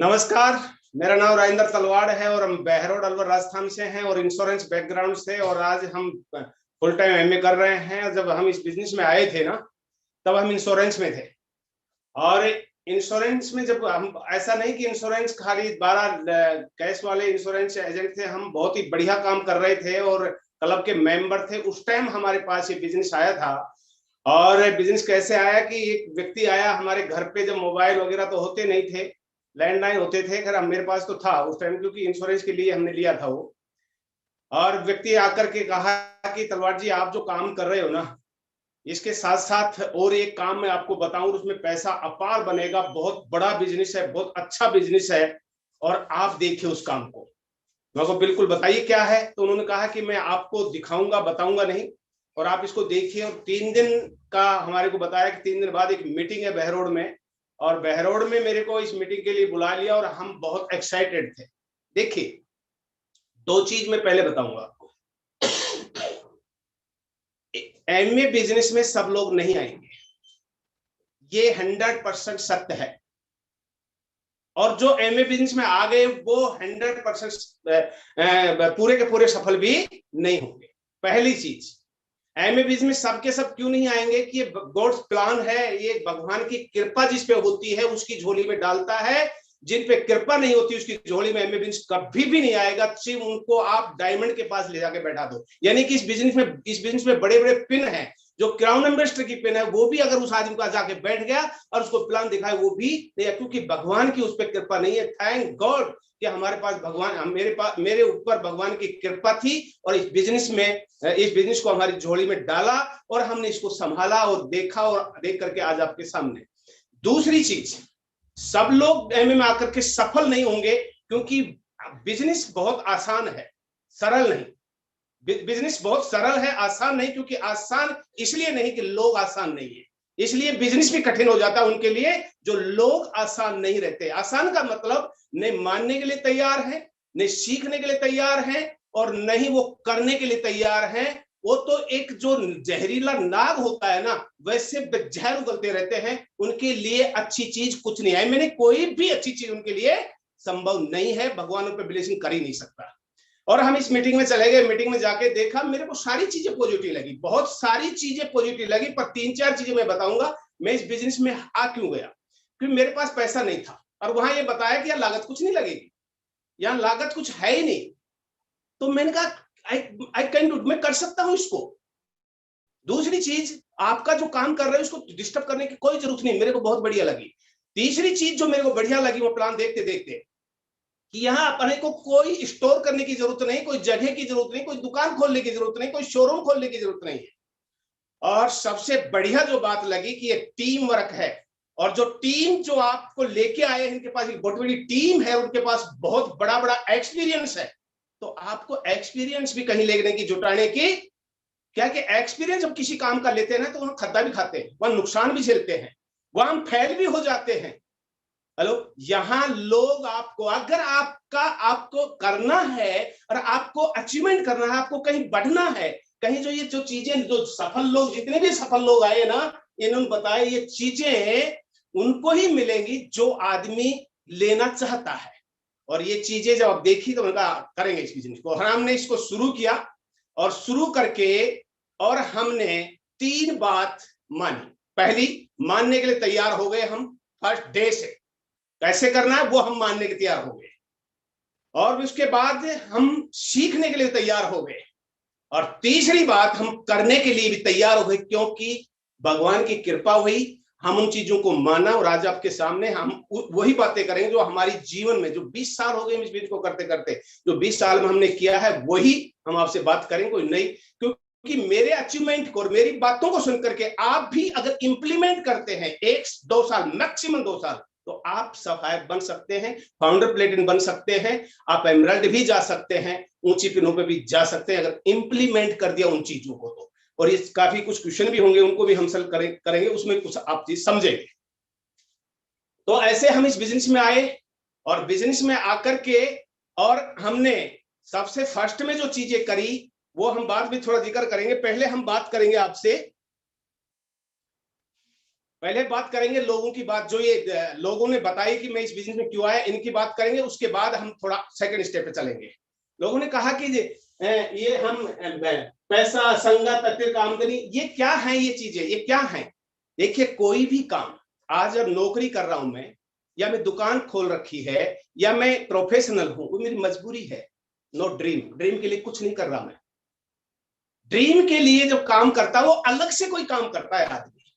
नमस्कार। मेरा नाम राजेंद्र तलवाड़ है और हम बहरोड अलवर राजस्थान से हैं और इंश्योरेंस बैकग्राउंड से। और आज हम फुल टाइम एमए कर रहे हैं। जब हम इस बिजनेस में आए थे ना, तब हम इंश्योरेंस में थे। और इंश्योरेंस में जब हम, ऐसा नहीं कि इंश्योरेंस खाली 12 कैश वाले इंश्योरेंस एजेंट थे, हम बहुत ही बढ़िया काम कर रहे थे और क्लब के मेंबर थे। उस टाइम हमारे पास ये बिजनेस आया था। और बिजनेस कैसे आया कि एक व्यक्ति आया हमारे घर पे, जब मोबाइल वगैरह तो होते नहीं थे, लैंडलाइन होते थे। खैर मेरे पास तो था उस टाइम, क्योंकि इंश्योरेंस के लिए हमने लिया था वो। और व्यक्ति आकर के कहा कि तलवार जी, आप जो काम कर रहे हो ना, इसके साथ साथ और एक काम मैं आपको बताऊं, उसमें पैसा अपार बनेगा, बहुत बड़ा बिजनेस है, बहुत अच्छा बिजनेस है, और आप देखिए उस काम को। मैं को बिल्कुल बताइए क्या है। तो उन्होंने कहा कि मैं आपको दिखाऊंगा, बताऊंगा नहीं, और आप इसको देखिए। और 3 दिन का हमारे को बताया कि 3 दिन बाद एक मीटिंग है बहरोड में, और बहरोड में मेरे को इस मीटिंग के लिए बुला लिया और हम बहुत एक्साइटेड थे। देखिए, 2 चीज मैं पहले बताऊंगा आपको। एमए बिजनेस में सब लोग नहीं आएंगे, ये 100% सत्य है। और जो एमए बिजनेस में आ गए वो 100% पूरे के पूरे सफल भी नहीं होंगे। पहली चीज, एमए बिजनेस सबके सब क्यों नहीं आएंगे कि ये गॉड्स प्लान है, ये भगवान की कृपा जिस पे होती है उसकी झोली में डालता है। जिन पे कृपा नहीं होती उसकी झोली में एमए बिजनेस कभी भी नहीं आएगा। सिर्फ उनको आप डायमंड के पास ले जाके बैठा दो। यानी कि इस बिजनेस में बड़े बड़े पिन हैं, जो क्राउन एम्बेसडर की पिन है, वो भी अगर उस आदमी का जाके बैठ गया और उसको प्लान दिखाए, वो भी नहीं, क्योंकि भगवान की उस पर कृपा नहीं है। थैंक गॉड कि हमारे पास भगवान, मेरे ऊपर भगवान की कृपा थी, और इस बिजनेस को हमारी झोली में डाला और हमने इसको संभाला और देखा, और देख करके आज आपके सामने। दूसरी चीज, सब लोग एमए में आकर के सफल नहीं होंगे, क्योंकि बिजनेस बहुत आसान है, सरल नहीं। बिजनेस बहुत सरल है, आसान नहीं। क्योंकि आसान इसलिए नहीं कि लोग आसान नहीं है, इसलिए बिजनेस भी कठिन हो जाता है उनके लिए जो लोग आसान नहीं रहते। आसान का मतलब नहीं मानने के लिए तैयार है, नहीं सीखने के लिए तैयार है, और नहीं वो करने के लिए तैयार है। वो तो एक जो जहरीला नाग होता है ना, वैसे जहर उगलते रहते हैं। उनके लिए अच्छी चीज कुछ नहीं है। मैंने कोई भी अच्छी चीज उनके लिए संभव नहीं है। भगवान उन पर ब्लेसिंग कर ही नहीं सकता। और हम इस मीटिंग में चले गए। मीटिंग में जाके देखा, मेरे को सारी चीजें पॉजिटिव लगी, बहुत सारी चीजें पॉजिटिव लगी। पर 3-4 चीजें मैं बताऊंगा मैं इस बिजनेस में आ क्यों गया। क्योंकि मेरे पास पैसा नहीं था, और वहां ये बताया कि यार लागत कुछ नहीं लगेगी, यहाँ लागत कुछ है ही नहीं। तो मैंने कहा आई कैन डू, मैं कर सकता हूं इसको। दूसरी चीज, आपका जो काम कर रहे हैं उसको डिस्टर्ब करने की कोई जरूरत नहीं, मेरे को बहुत बढ़िया लगी। तीसरी चीज जो मेरे को बढ़िया लगी, वो प्लान देखते देखते, कि यहाँ अपने को कोई स्टोर करने की जरूरत नहीं, कोई जगह की जरूरत नहीं, कोई दुकान खोलने की जरूरत नहीं, कोई शोरूम खोलने की जरूरत नहीं है। और सबसे बढ़िया जो बात लगी कि ये टीम वर्क है। और जो टीम जो आपको लेके आए हैं, इनके पास एक बहुत बड़ी टीम है, उनके पास बहुत बड़ा बड़ा एक्सपीरियंस है। तो आपको एक्सपीरियंस भी कहीं लेने की, जुटाने की, क्या कि एक्सपीरियंस हम किसी काम का लेते हैं ना, तो वहां खद्दा भी खाते हैं, वहां नुकसान भी झेलते हैं, वहां हम फेल भी हो जाते हैं। हेलो, यहां लोग आपको, अगर आपको करना है और आपको अचीवमेंट करना है, आपको कहीं बढ़ना है, कहीं जो ये जो चीजें, जो सफल लोग, जितने भी सफल लोग आए ना, इन्होंने बताया ये चीजें उनको ही मिलेंगी जो आदमी लेना चाहता है। और ये चीजें जब आप देखी तो उनका करेंगे इस बिजनेस को। और हमने इसको शुरू किया, और शुरू करके और हमने 3 बात मानी। पहली, मानने के लिए तैयार हो गए हम फर्स्ट डे से, कैसे करना है वो हम मानने के तैयार हो गए। और उसके बाद हम सीखने के लिए तैयार हो गए। और तीसरी बात, हम करने के लिए भी तैयार हो गए, क्योंकि भगवान की कृपा हुई, हम उन चीजों को माना। और आज आपके सामने हम वही बातें करेंगे जो हमारी जीवन में, जो 20 साल हो गए इस चीज को करते करते, जो 20 साल में हमने किया है, वही हम आपसे बात करेंगे, कोई नहीं। क्योंकि मेरे अचीवमेंट को और मेरी बातों को सुनकर के आप भी अगर इंप्लीमेंट करते हैं 1-2 साल, मैक्सिमम 2 साल, तो आप सहायक बन सकते हैं, फाउंडर प्लेटिन बन सकते हैं, आप एमरल्ड भी जा सकते हैं, ऊंची पिनों पे भी जा सकते हैं, अगर इंप्लीमेंट कर दिया उन चीजों को तो। और ये काफी कुछ क्वेश्चन भी होंगे, उनको भी हम सॉल्व करेंगे, उसमें कुछ आप चीज समझेंगे। तो ऐसे हम इस बिजनेस में आए, और बिजनेस में आकर के और हमने सबसे फर्स्ट में जो चीजें करी वो हम बाद में थोड़ा जिक्र करेंगे। पहले हम बात करेंगे आपसे पहले बात करेंगे लोगों की बात, जो ये लोगों ने बताई कि मैं इस बिजनेस में क्यों आया, इनकी बात करेंगे, उसके बाद हम थोड़ा सेकंड स्टेप पे चलेंगे। लोगों ने कहा कि ये हम पैसा, संगत, अतिरिक्त आमदनी, ये क्या है, ये चीजें ये क्या है? देखिए, कोई भी काम, आज जब नौकरी कर रहा हूं मैं, या मैं दुकान खोल रखी है, या मैं प्रोफेशनल हूं, वो मेरी मजबूरी है। नो ड्रीम, ड्रीम के लिए कुछ नहीं कर रहा मैं। ड्रीम के लिए जो काम करता है वो अलग से कोई काम करता है आदमी,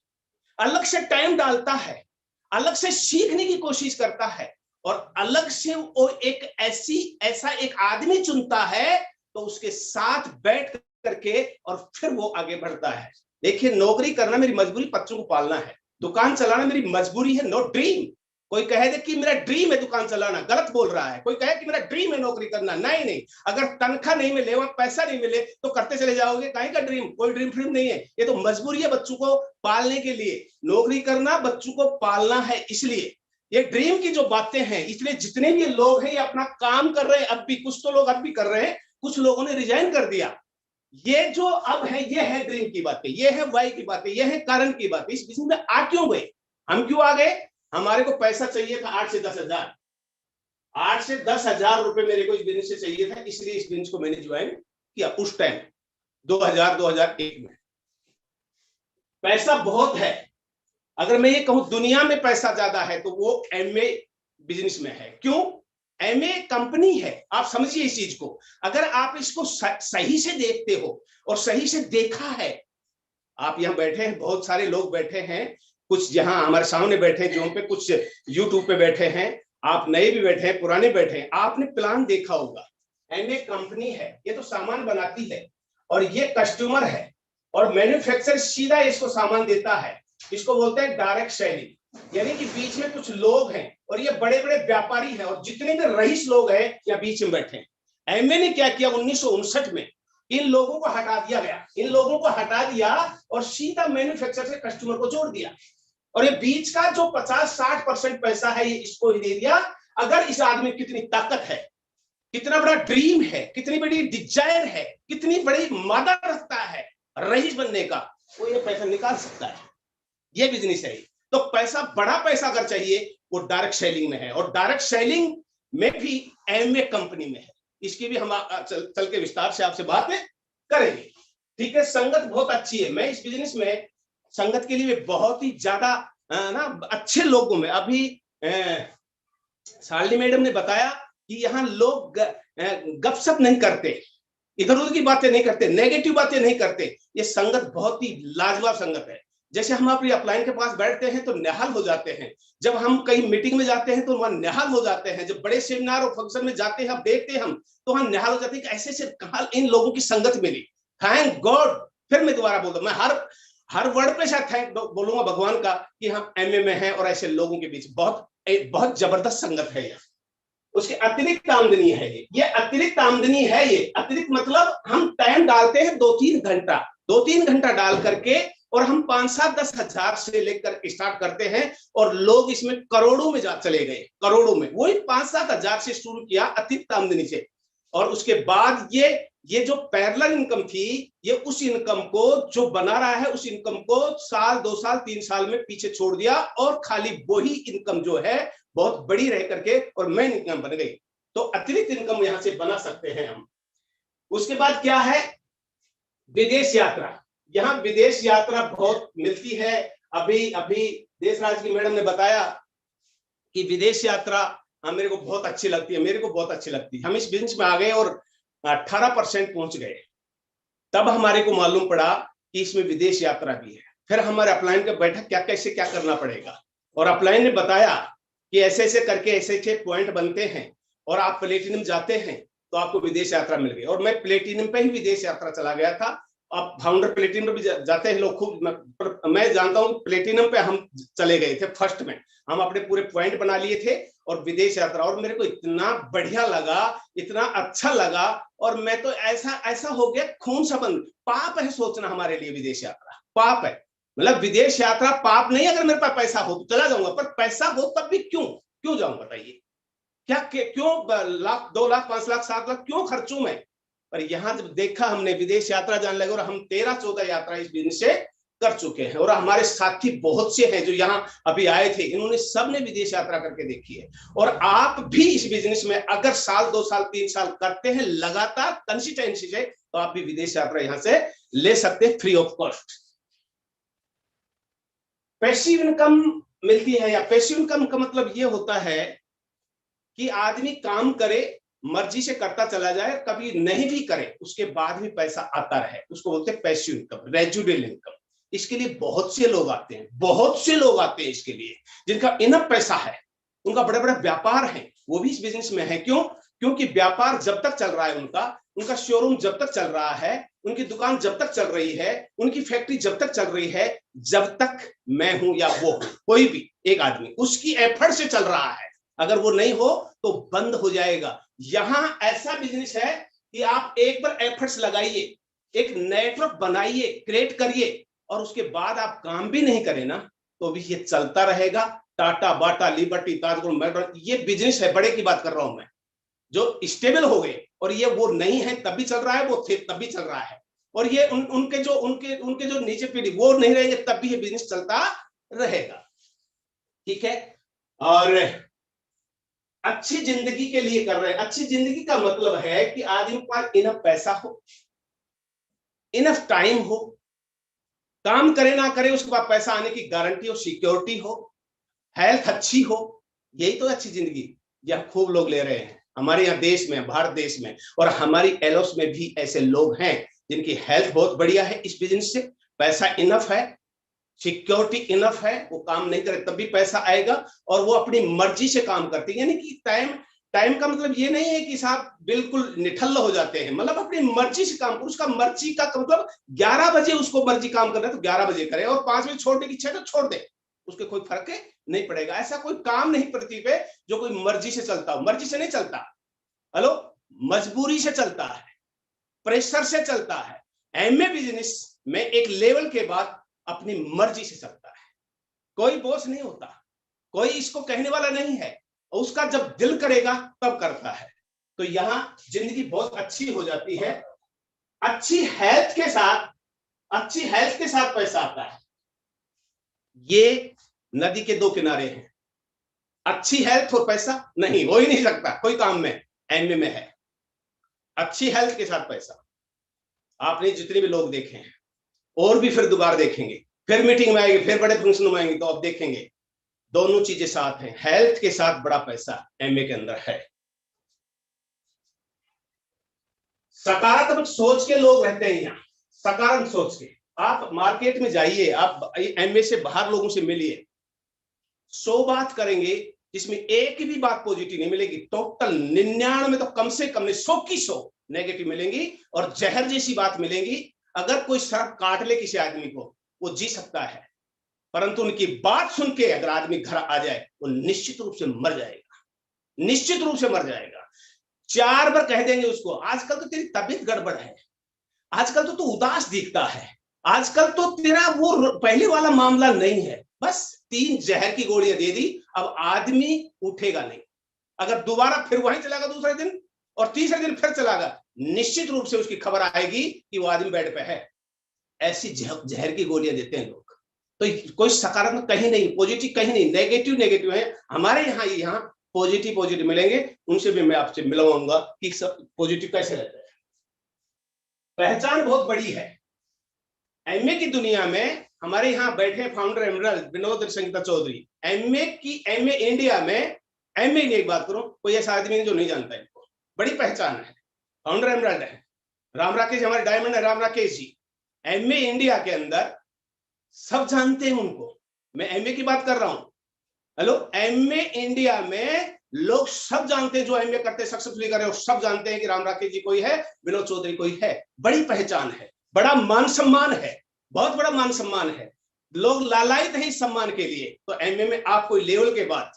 अलग से टाइम डालता है, अलग से सीखने की कोशिश करता है, और अलग से वो एक ऐसा एक आदमी चुनता है, तो उसके साथ बैठ करके और फिर वो आगे बढ़ता है। देखिए, नौकरी करना मेरी मजबूरी, बच्चों को पालना है, दुकान चलाना मेरी मजबूरी है, नो ड्रीम। कोई कहे दे कि मेरा ड्रीम है दुकान चलाना, गलत बोल रहा है। कोई कहे कि मेरा ड्रीम है नौकरी करना, नहीं नहीं, अगर तनख्वाह नहीं मिले, वहां पैसा नहीं मिले, तो करते चले जाओगे, कहीं का ड्रीम? कोई ड्रीम फ्रीम नहीं है, ये तो मजबूरी है बच्चों को पालने के लिए। नौकरी करना बच्चों को पालना है, इसलिए ये ड्रीम की जो बातें हैं, इसलिए जितने भी लोग हैं ये अपना काम कर रहे हैं। अब भी कुछ तो लोग अब भी कर रहे हैं, कुछ लोगों ने रिजाइन कर दिया। ये जो अब है, ये है ड्रीम की बातें, ये है वाई की बातें, ये है कारण की बातें। इस बिजनेस में आ क्यों गए, हम क्यों आ गए? हमारे को पैसा चाहिए था 8 से 10,000, 8 से 10,000 रुपए मेरे को इस बिजनेस से चाहिए था, इसलिए इस बिजनेस को मैंने ज्वाइन किया उस टाइम 2001 में। पैसा बहुत है। अगर मैं ये कहूं दुनिया में पैसा ज्यादा है, तो वो एमए बिजनेस में है। क्यों? एमए कंपनी है, आप समझिए इस चीज को। अगर आप इसको सही से देखते हो और सही से देखा है, आप यहाँ बैठे हैं, बहुत सारे लोग बैठे हैं, कुछ यहाँ हमारे सामने बैठे हैं जो पे, कुछ यूट्यूब पे बैठे हैं, आप नए भी बैठे हैं, पुराने बैठे हैं, आपने प्लान देखा होगा। एमए कंपनी है, ये तो सामान बनाती है, और ये कस्टमर है, और मैन्युफैक्चरर सीधा इसको सामान देता है। इसको बोलते हैं डायरेक्ट सेलिंग, यानी कि बीच में कुछ लोग हैं, और ये बड़े बड़े व्यापारी हैं, और जितने भी रईस लोग हैं या बीच में बैठे हैं। एमए ने क्या किया, 1959 में इन लोगों को हटा दिया गया, इन लोगों को हटा दिया और सीधा मैन्युफैक्चरर से कस्टमर को जोड़ दिया, और ये बीच का जो 50-60% पैसा है, ये इसको ही दे दिया। अगर इस आदमी की कितनी ताकत है, कितना बड़ा ड्रीम है, कितनी बड़ी डिजायर है, कितनी बड़ी मादा रखता है रईस बनने का, वो ये पैसा निकाल सकता है। ये बिजनेस है। तो पैसा, बड़ा पैसा अगर चाहिए, वो डायरेक्ट सेलिंग में है, और डायरेक्ट सेलिंग में भी एमए कंपनी में है। इसकी भी हम चल के विस्तार से आपसे बात करेंगे। ठीक है, संगत बहुत अच्छी है। मैं इस बिजनेस में संगत के लिए बहुत ही ज्यादा ना अच्छे लोगों में, अभी शालिनी मैडम ने बताया कि यहाँ लोग गपशप नहीं करते, इधर उधर की बातें नहीं करते, नेगेटिव बातें नहीं करते। ये संगत बहुत ही लाजवाब संगत है। जैसे हम अपनी अपलाइन के पास बैठते हैं तो निहाल हो जाते हैं, जब हम कहीं मीटिंग में जाते हैं तो वहां निहाल हो जाते हैं, जब बड़े सेमिनार और फंक्शन में जाते हैं, देखते हैं हम, तो वहां निहाल हो जाते हैं कि ऐसे से कहां इन लोगों की संगत मिली। Thank God. फिर मैं दोबारा बोलता हूं, मैं हर वर्ड पे शायद थैंक बोलूंगा भगवान का कि हम एमए में हैं और ऐसे लोगों के बीच बहुत जबरदस्त संगत है। ये उसकी अतिरिक्त आमदनी है, ये अतिरिक्त आमदनी है। ये अतिरिक्त मतलब हम टाइम डालते हैं 2-3 घंटा डाल करके, और हम 5-7-10 हजार से लेकर स्टार्ट करते हैं, और लोग इसमें करोड़ों में चले गए, करोड़ों में। वही 5-7 हजार से शुरू किया अतिरिक्त आमदनी से, और उसके बाद ये जो पैरेलल इनकम थी, ये उस इनकम को जो बना रहा है, उस इनकम को साल 2 साल 3 साल में पीछे छोड़ दिया, और खाली वही इनकम जो है बहुत बड़ी रह करके और मेन इनकम बन गई। तो अतिरिक्त इनकम यहां से बना सकते हैं हम। उसके बाद क्या है, विदेश यात्रा। यहाँ विदेश यात्रा बहुत मिलती है। अभी देशराज की मैडम ने बताया कि विदेश यात्रा मेरे को बहुत अच्छी लगती है, मेरे को बहुत अच्छी लगती है। हम इस बिजनेस में आ गए और 18% पहुंच गए, तब हमारे को मालूम पड़ा कि इसमें विदेश यात्रा भी है। फिर हमारे अपलाइन का बैठक, क्या कैसे क्या करना पड़ेगा, और अपलाइन ने बताया कि ऐसे ऐसे करके ऐसे पॉइंट बनते हैं, और आप प्लेटिनम जाते हैं तो आपको विदेश यात्रा मिल गई। और मैं प्लेटिनम पे ही विदेश यात्रा चला गया था। अब फाउंडर प्लेटिनम पे भी जाते हैं लोग खूब, मैं जानता हूं प्लेटिनम पे हम चले गए थे फर्स्ट में, हम अपने पूरे पॉइंट बना लिए थे और विदेश यात्रा, और मेरे को इतना बढ़िया लगा, इतना अच्छा लगा, और मैं तो ऐसा हो गया खून संबंध। पाप है सोचना हमारे लिए विदेश यात्रा, पाप है। मतलब विदेश यात्रा पाप नहीं, अगर मेरे पास पैसा हो तो चला जाऊंगा, पर पैसा हो तब भी क्यों जाऊं बताइए? क्यों 1 लाख 2 लाख 5 लाख 7 लाख क्यों खर्चूं मैं? पर यहां जब देखा हमने, विदेश यात्रा जाने लगे, और हम 13-14 यात्रा इस बिजनेस से कर चुके हैं। और हमारे साथी बहुत से हैं जो यहाँ अभी आए थे, इन्होंने सबने विदेश यात्रा करके देखी है। और आप भी इस बिजनेस में अगर साल 2 साल 3 साल करते हैं लगातार कंसिस्टेंसी से, तो आप भी विदेश यात्रा यहां से ले सकते हैं free of cost. Passive income मिलती है, या पैसिव इनकम का मतलब ये होता है कि आदमी काम करे, मर्जी से करता चला जाए, कभी नहीं भी करे उसके बाद भी पैसा आता रहे, उसको बोलते हैं पैसिव इनकम, रेजिडुअल इनकम। इसके लिए बहुत से लोग आते हैं, बहुत से लोग आते हैं इसके लिए, जिनका इनफ पैसा है, उनका बड़े बड़े व्यापार है, वो भी इस बिजनेस में है। क्यों? क्योंकि व्यापार जब तक चल रहा है, उनका शोरूम जब तक चल रहा है, उनकी दुकान जब तक चल रही है, उनकी फैक्ट्री जब तक चल रही है, जब तक मैं हूं या वो कोई भी एक आदमी उसकी एफर्ट से चल रहा है, अगर वो नहीं हो तो बंद हो जाएगा। यहां ऐसा बिजनेस है कि आप एक बार एफर्ट्स लगाइए, एक नेटवर्क बनाइए, क्रिएट करिए, और उसके बाद आप काम भी नहीं करें ना, तो भी ये चलता रहेगा। टाटा, बाटा, लिबर्टी, ताजगुल, मैकडॉनल्ड, ये बिजनेस है, बड़े की बात कर रहा हूं मैं, जो स्टेबल हो गए। और ये वो नहीं है तब भी चल रहा है, वो थे तब भी चल रहा है। और ये उनके जो नीचे पीढ़ी वो नहीं रहेंगे तब भी ये बिजनेस चलता रहेगा। ठीक है। और अच्छी जिंदगी के लिए कर रहे हैं। अच्छी जिंदगी का मतलब है कि आदमी के पास इनफ पैसा हो, इनफ टाइम हो, काम करे ना करे उसके बाद पैसा आने की गारंटी हो, सिक्योरिटी हो, हेल्थ अच्छी हो। यही तो अच्छी जिंदगी यह खूब लोग ले रहे हैं हमारे यहाँ देश में, भारत देश में। और हमारी एलोस में भी ऐसे लोग हैं जिनकी हेल्थ बहुत बढ़िया है, इस बिजनेस से पैसा इनफ है, सिक्योरिटी इनफ है, वो काम नहीं करे तब भी पैसा आएगा, और वो अपनी मर्जी से काम करते हैं। यानी कि टाइम का मतलब ये नहीं है कि साहब बिल्कुल निठल्ल हो जाते हैं, मतलब अपनी मर्जी से काम, उसका मर्जी का मतलब 11 बजे उसको मर्जी काम करना है तो 11 बजे करे, और 5 बजे छोड़ने की इच्छा है तो छोड़ दे, उसके कोई फर्क नहीं पड़ेगा। ऐसा कोई काम नहीं पृथ्वी पे जो कोई मर्जी से चलता हो। मर्जी से नहीं चलता, हेलो, मजबूरी से चलता है, प्रेशर से चलता है। एमए बिजनेस में एक लेवल के बाद अपनी मर्जी से चलता है, कोई बॉस नहीं होता, कोई इसको कहने वाला नहीं है, उसका जब दिल करेगा तब करता है। तो यहां जिंदगी बहुत अच्छी हो जाती है। अच्छी हेल्थ के साथ पैसा आता है। ये नदी के दो किनारे हैं, अच्छी हेल्थ और पैसा नहीं, हो ही नहीं सकता कोई काम में, एमए में है। अच्छी हेल्थ के साथ पैसा। आपने जितने भी लोग देखे हैं और भी फिर दोबारा देखेंगे, फिर मीटिंग में आएंगे, फिर बड़े फंक्शन में आएंगे, तो आप देखेंगे दोनों चीजें साथ हैं। हेल्थ के साथ बड़ा पैसा एमए के अंदर है। सकारात्मक सोच के लोग रहते हैं यहाँ, सकारात्मक सोच के। आप मार्केट में जाइए, आप एमए से बाहर लोगों से मिलिए, 100 बात करेंगे जिसमें एक भी बात पॉजिटिव नहीं मिलेगी। टोटल 99 में तो कम से कम 100 की 100 नेगेटिव मिलेंगी, और जहर जैसी बात मिलेंगी। अगर कोई सड़क काट ले किसी आदमी को, वो जी सकता है, परंतु उनकी बात सुन के अगर आदमी घर आ जाए, वो निश्चित रूप से मर जाएगा, निश्चित रूप से मर जाएगा। 4 बार कह देंगे उसको, आजकल तो तेरी तबीयत गड़बड़ है, आजकल तो तू उदास दिखता है, आजकल तो तेरा वो पहले वाला मामला नहीं है। बस 3 जहर की गोलियां दे दी, अब आदमी उठेगा नहीं। अगर दोबारा फिर वहीं चलागा दूसरे दिन, और तीसरे दिन फिर चलागा, निश्चित रूप से उसकी खबर आएगी कि वो आदमी बेड पे है। ऐसी जहर की गोलियां देते हैं लोग। तो कोई सकारात्मक कहीं नहीं, पॉजिटिव कहीं नहीं, नेगेटिव है। हमारे यहाँ पॉजिटिव मिलेंगे, उनसे भी मैं आपसे मिलवाऊंगा कि पॉजिटिव कैसे रहता है। पहचान बहुत बड़ी है एमए की दुनिया में। हमारे यहाँ बैठे founder Emerald Vinod Sangeeta Chaudhary, MA India में, एमए की एक बात करो, कोई ऐसा आदमी नहीं जो नहीं जानता इनको, बड़ी पहचान है। फाउंडर एमरल्ड है, राम राकेश हमारे डायमंड है, राम राकेश जी। एमए इंडिया के अंदर सब जानते हैं उनको, मैं एमए की बात कर रहा हूं। हेलो, एमए इंडिया में लोग सब जानते हैं, जो एमए करते सक्सेसफुली कर रहे हो, सब जानते हैं कि राम राकेश जी कोई है, विनोद चौधरी कोई है। बड़ी पहचान है, बड़ा मान सम्मान है, बहुत बड़ा मान सम्मान है। लोग लालायित हैं इस सम्मान के लिए। तो एमए में आप कोई लेवल के बाद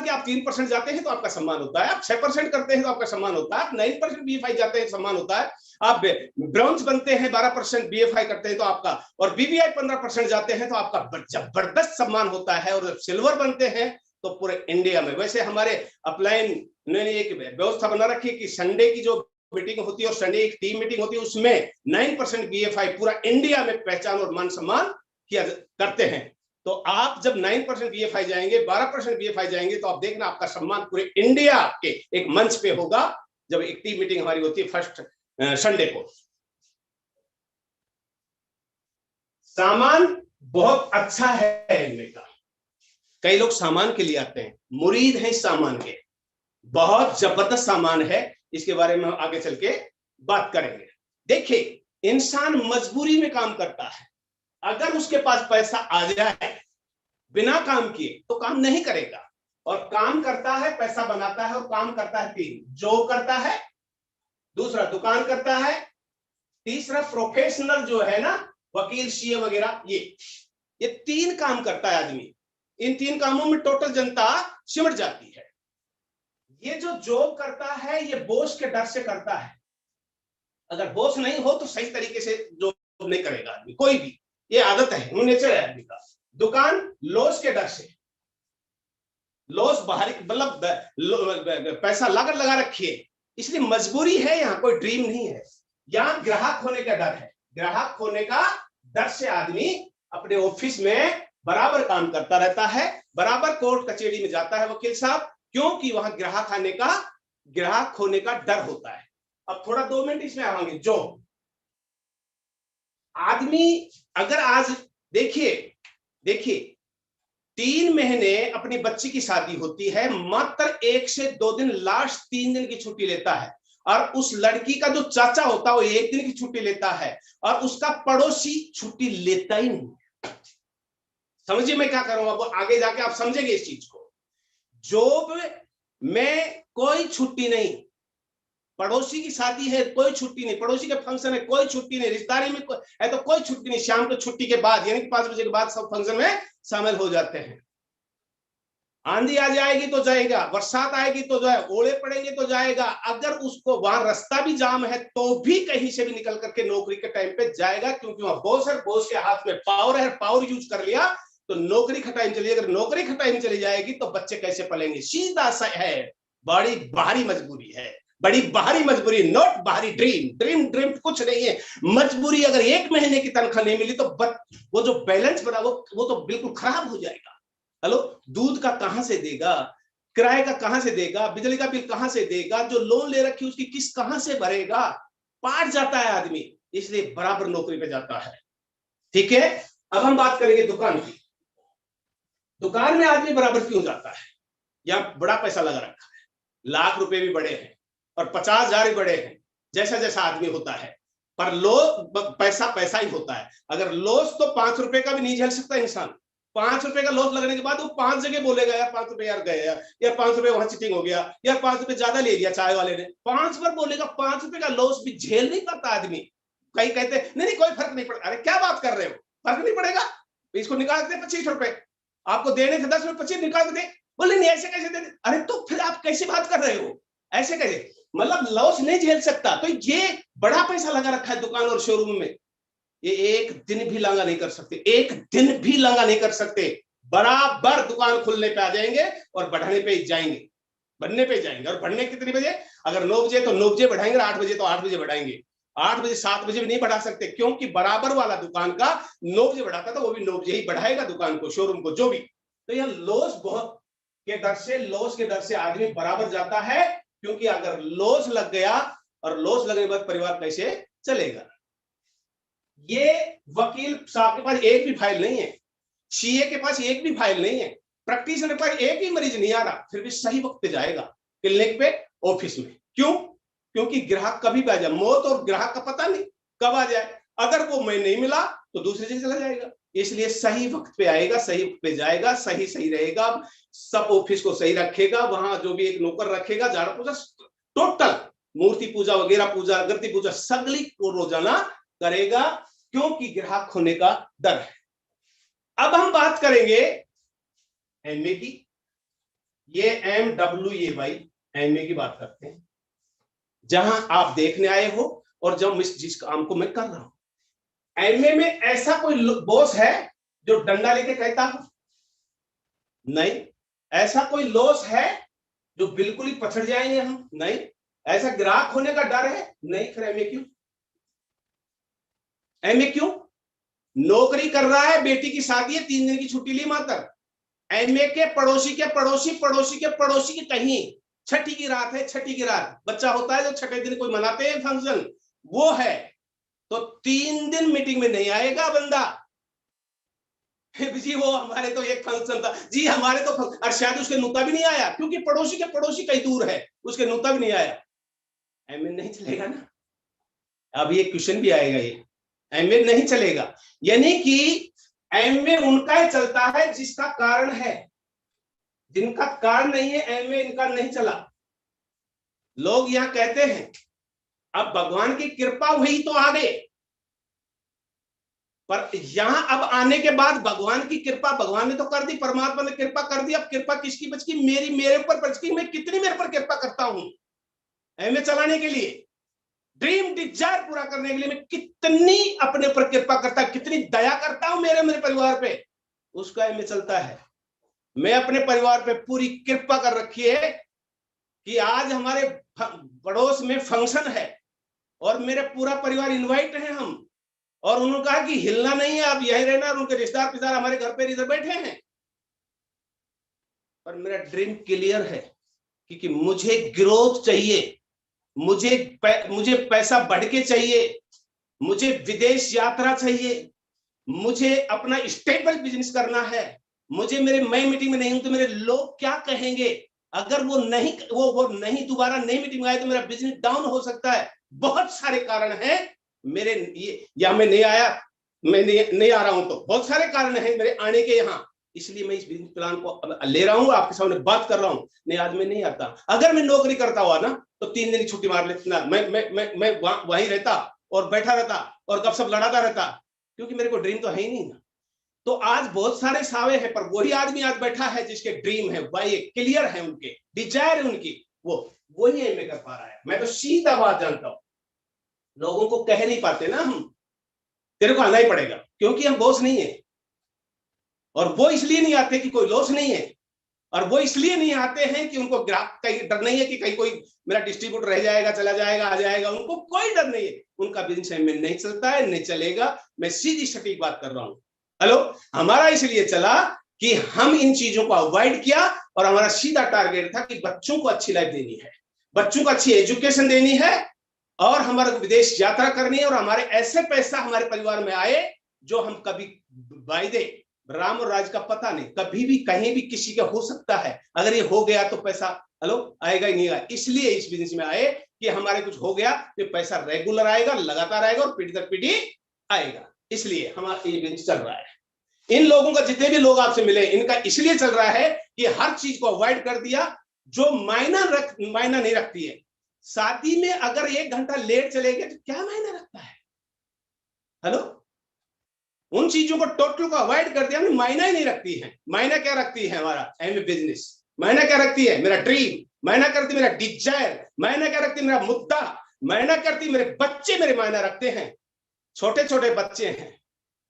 कि आप 3% जाते हैं तो आपका सम्मान होता है, आप 6% करते हैं तो आपका सम्मान होता है, आप 9% बीएफआई जाते हैं सम्मान होता है, आप ब्रॉन्ज बनते हैं 12% बीएफआई करते हैं तो आपका, और बीबीआई 15% जाते हैं तो आपका जबरदस्त सम्मान होता है। और जब सिल्वर बनते हैं तो पूरे इंडिया में, वैसे हमारे अपलाइन ने एक व्यवस्था बना रखी है कि संडे की जो मीटिंग होती है और संडे एक टीम मीटिंग होती है, उसमें 9% बीएफआई पूरा इंडिया में पहचान और मान सम्मान किया करते हैं। तो आप जब 9% बीएफआई जाएंगे, 12% बीएफआई जाएंगे, तो आप देखना आपका सम्मान पूरे इंडिया के एक मंच पे होगा जब एक टीम मीटिंग हमारी होती है फर्स्ट संडे को। सामान बहुत अच्छा है एमए का। कई लोग सामान के लिए आते हैं, मुरीद हैं इस सामान के, बहुत जबरदस्त सामान है, इसके बारे में हम आगे चल के बात करेंगे। देखिए, इंसान मजबूरी में काम करता है। अगर उसके पास पैसा आ जाए बिना काम किए तो काम नहीं करेगा, और काम करता है, पैसा बनाता है और काम करता है तीन, जॉब करता है, दूसरा दुकान करता है, तीसरा प्रोफेशनल जो है ना, वकील सीए वगैरह, ये तीन काम करता है आदमी। इन तीन कामों में टोटल जनता सिमट जाती है। ये जो जॉब करता है ये बॉस के डर से करता है। अगर बॉस नहीं हो तो सही तरीके से जॉब नहीं करेगा आदमी, कोई भी, ये आदत है, नेचर है आदमी का। दुकान लॉस के डर से, लॉस बाहरी मतलब पैसा लागत लगा रखी है, इसलिए मजबूरी है, यहाँ कोई ड्रीम नहीं है। यहाँ ग्राहक होने का डर है, ग्राहक होने का डर से आदमी अपने ऑफिस में बराबर काम करता रहता है, बराबर कोर्ट कचहरी में जाता है वकील साहब, क्योंकि वहां ग्राहक होने का डर होता है। अब थोड़ा 2 मिनट इसमें आएंगे। जो आदमी अगर आज देखिए 3 महीने अपनी बच्ची की शादी होती है, मात्र 1 से 2 दिन, लास्ट 3 दिन की छुट्टी लेता है, और उस लड़की का जो चाचा होता है वो 1 दिन की छुट्टी लेता है, और उसका पड़ोसी छुट्टी लेता ही नहीं। समझिए मैं क्या कर रहा हूं, अब आगे जाके आप समझेंगे इस चीज को। जॉब में कोई छुट्टी नहीं, पड़ोसी की शादी है कोई छुट्टी नहीं, पड़ोसी के फंक्शन है कोई छुट्टी नहीं, रिश्तेदारी में है तो कोई छुट्टी नहीं, शाम को छुट्टी के बाद यानी कि 5 बजे के बाद सब फंक्शन में शामिल हो जाते हैं। आंधी आ जाएगी तो जाएगा, बरसात आएगी तो जाए, ओले पड़ेंगे तो जाएगा, अगर उसको वहां रास्ता भी जाम है तो भी कहीं से भी निकल करके नौकरी के टाइम पे जाएगा, क्योंकि वहां बॉस है, बॉस के हाथ में पावर है, पावर यूज कर लिया तो नौकरी का टाइम चली, अगर नौकरी का टाइम चली जाएगी तो बच्चे कैसे पलेंगे। सीधा सा है, बड़ी बाहरी मजबूरी है, बड़ी बाहरी मजबूरी, नॉट बाहरी ड्रीम कुछ नहीं है। मजबूरी, अगर 1 महीने की तनख्वाह नहीं मिली तो वो जो बैलेंस बना वो तो बिल्कुल खराब हो जाएगा। हेलो, दूध का कहां से देगा, किराए का कहां से देगा, बिजली का बिल कहां से देगा, जो लोन ले रखी उसकी किस्त कहां से भरेगा, पाट जाता है आदमी, इसलिए बराबर नौकरी पे जाता है। ठीक है, अब हम बात करेंगे दुकान की। दुकान में आदमी बराबर क्यों जाता है? या बड़ा पैसा लगा रखा है, लाख रुपए भी बड़े हैं और 50,000 भी बड़े हैं, जैसा जैसा आदमी होता है, पर पैसा ही होता है। अगर लॉस तो 5 रुपए का भी नहीं झेल सकता इंसान। 5 रुपए का लॉस लगने के बाद वो 5 जगह बोलेगा, यार 5 रुपए यार गए, यार 5 रुपए वहां चीटिंग हो गया, यार 5 रुपए ज्यादा ले लिया चाय वाले ने, 5 बार बोलेगा। 5 रुपए का लॉस भी झेल नहीं पाता आदमी। कई कहते नहीं कोई फर्क नहीं पड़ता। अरे क्या बात कर रहे हो, फर्क नहीं पड़ेगा, इसको निकाल दे 25 रुपए, आपको देने थे 10 रुपए, 25 निकाल दे। बोले नहीं ऐसे कैसे दे दे। अरे तो फिर आप कैसे बात कर रहे हो, ऐसे कैसे, मतलब लॉस नहीं झेल सकता। तो ये बड़ा पैसा लगा रखा है दुकान और शोरूम में, ये एक दिन भी लांगा नहीं कर सकते, एक दिन भी लांगा नहीं कर सकते। बराबर दुकान खुलने पे आ जाएंगे और बढ़ने पे जाएंगे, बनने पे जाएंगे। और बढ़ने कितने बजे, अगर 9 बजे तो 9 बजे बढ़ाएंगे, 8 बजे तो 8 बजे बढ़ाएंगे। 8 बजे 7 बजे भी नहीं बढ़ा सकते, क्योंकि बराबर वाला दुकान का 9 बजे बढ़ाता था, वो भी 9 बजे ही बढ़ाएगा दुकान को, शोरूम को, जो भी। तो यह लॉस के डर से आदमी बराबर जाता है, क्योंकि अगर लॉस लग गया और लॉस लगने के बाद परिवार कैसे चलेगा। ये वकील साहब के पास एक भी फाइल नहीं है, सीए के पास एक भी फाइल नहीं है, प्रैक्टिशनर के पास एक ही मरीज नहीं आ रहा, फिर भी सही वक्त पे जाएगा क्लिनिक पे, ऑफिस में। क्यों? क्योंकि ग्राहक कभी भी आ जाए, मौत और ग्राहक का पता नहीं कब आ जाए। अगर वो मैं नहीं मिला तो दूसरी जगह चला जाएगा, इसलिए सही वक्त पे आएगा, सही वक्त पे जाएगा, सही रहेगा, सब ऑफिस को सही रखेगा, वहां जो भी एक नौकर रखेगा, झाड़ू पोछा, टोटल मूर्ति पूजा वगैरह, पूजा अगरती पूजा सगली को रोजाना करेगा, क्योंकि ग्राहक होने का डर है। अब हम बात करेंगे एमए की, ये MWAY एमए की बात करते हैं, जहां आप देखने आए हो और जब जिस काम को मैं कर रहा हूं। एमए में ऐसा कोई बॉस है जो डंडा लेके कहता हो? नहीं। ऐसा कोई लॉस है जो बिल्कुल ही पछड़ जाएंगे हम? नहीं। ऐसा ग्राहक होने का डर है नहीं। फिर एमए क्यों? एमए क्यों? नौकरी कर रहा है, बेटी की शादी है, 3 दिन की छुट्टी ली मात्र। एमए के पड़ोसी के पड़ोसी पड़ोसी के पड़ोसी की कहीं छठी की रात है, छठी की रात बच्चा होता है जो छठे दिन कोई मनाते हैं फंक्शन, वो है, तो 3 दिन मीटिंग में नहीं आएगा बंदा। जी वो हमारे तो एक फंक्शन था जी, हमारे तो और शायद उसके नुता भी नहीं आया, क्योंकि पड़ोसी के पड़ोसी कहीं दूर है, उसके नुता भी नहीं आया। एमए नहीं चलेगा ना। अब ये क्वेश्चन भी आएगा, ये एमए नहीं चलेगा। यानी कि एमए उनका ही चलता है जिसका कारण है, जिनका कारण नहीं है एमए इनका नहीं चला। लोग यहां कहते हैं अब भगवान की कृपा हुई तो आ गए, पर यहां अब आने के बाद भगवान की कृपा, भगवान ने तो कर दी, परमात्मा ने कृपा कर दी, अब कृपा किसकी बच गई? मेरी, मेरे ऊपर बच गई। मैं कितनी मेरे पर कृपा करता हूं एमए चलाने के लिए, ड्रीम डिजायर पूरा करने के लिए मैं कितनी अपने पर कृपा करता, कितनी दया करता हूं मेरे परिवार पे, उसका एमए चलता है। मैं अपने परिवार पे पूरी कृपा कर रखी है कि आज हमारे पड़ोस में फंक्शन है और मेरे पूरा परिवार इनवाइट है हम, और उन्होंने कहा कि हिलना नहीं है, आप यहीं रहना, और उनके रिश्तेदार पितार हमारे घर पे इधर बैठे हैं। पर मेरा ड्रीम क्लियर है, क्योंकि मुझे ग्रोथ चाहिए, मुझे पैसा बढ़ के चाहिए, मुझे विदेश यात्रा चाहिए, मुझे अपना स्टेबल बिजनेस करना है, मुझे मैं मीटिंग में नहीं हूं तो मेरे लोग क्या कहेंगे, अगर वो नहीं दोबारा नहीं मीटिंग में आए तो मेरा बिजनेस डाउन हो सकता है। बहुत सारे कारण हैं मेरे या मैं नहीं आया, मैं नहीं आ रहा हूं, तो बहुत सारे कारण हैं मेरे आने के यहाँ, इसलिए मैं इस बिजनेस प्लान को ले रहा हूं, आपके सामने बात कर रहा हूं। नहीं आज मैं नहीं आता। अगर मैं नौकरी करता हुआ ना तो 3 दिन की छुट्टी मार लेता, मैं वहीं रहता और बैठा रहता और गपशप लड़ाता रहता, क्योंकि मेरे को ड्रीम तो है ही नहीं ना। तो आज बहुत सारे सावे हैं, पर वही आदमी आज बैठा है जिसके ड्रीम है, वही क्लियर है, उनके डिजायर है उनकी, वही एमए कर पा रहा है। मैं तो सीधा बात जानता हूं, लोगों को कह नहीं पाते ना हम, तेरे को आना ही पड़ेगा, क्योंकि हम बॉस नहीं है। और वो इसलिए नहीं आते कि कोई लॉस नहीं है, और वो इसलिए नहीं आते हैं कि उनको ग्राहक का डर नहीं है कि कहीं कोई मेरा डिस्ट्रीब्यूटर रह जाएगा, चला जाएगा, आ जाएगा, उनको कोई डर नहीं है। उनका बिजनेस एमए नहीं चलता है, नहीं चलेगा। मैं सीधी सटीक बात कर रहा हूं। हेलो, हमारा इसलिए चला कि हम इन चीजों को अवॉइड किया, और हमारा सीधा टारगेट था कि बच्चों को अच्छी लाइफ देनी है, बच्चों को अच्छी एजुकेशन देनी है, और हमारे को विदेश यात्रा करनी है, और हमारे ऐसे पैसा हमारे परिवार में आए जो हम कभी वायदे राम और राज का पता नहीं, कभी भी कहीं भी किसी का हो सकता है, अगर ये हो गया तो पैसा आएगा ही नहीं आएगा। इसलिए इस बिजनेस में आए कि हमारे कुछ हो गया तो पैसा रेगुलर आएगा, लगातार आएगा, और पीढ़ी दर पीढ़ी आएगा। इसलिए हमारा ये बिजनेस चल रहा है। इन लोगों का, जितने भी लोग आपसे मिले, इनका इसलिए चल रहा है कि हर चीज को अवॉइड कर दिया जो मायना नहीं रखती है। शादी में अगर 1 घंटा लेट चले गए तो क्या मायना रखता है? हेलो, उन चीजों को टोटल को अवॉइड कर दिया, मायना ही नहीं रखती है। मायना क्या रखती है? हमारा एमए बिजनेस। मायना क्या रखती है? मेरा ड्रीम। मायना करती मेरा डिजायर। मायना क्या रखती है? मेरा मुद्दा। मायना करती मेरे बच्चे, मेरे मायना रखते हैं। छोटे छोटे बच्चे हैं,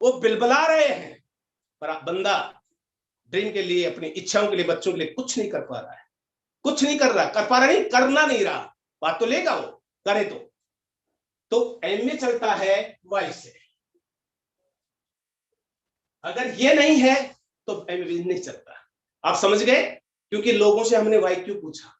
वो बिलबिला रहे हैं, पर बंदा ड्रीम के लिए, अपनी इच्छाओं के लिए, बच्चों के लिए कुछ नहीं कर पा रहा है, कुछ नहीं कर रहा, कर पा रहा नहीं, करना नहीं रहा। बात तो लेगा वो, करे तो एमए चलता है वाई से। अगर ये नहीं है तो एमए बिजनेस नहीं चलता। आप समझ गए? क्योंकि लोगों से हमने वाई क्यों पूछा,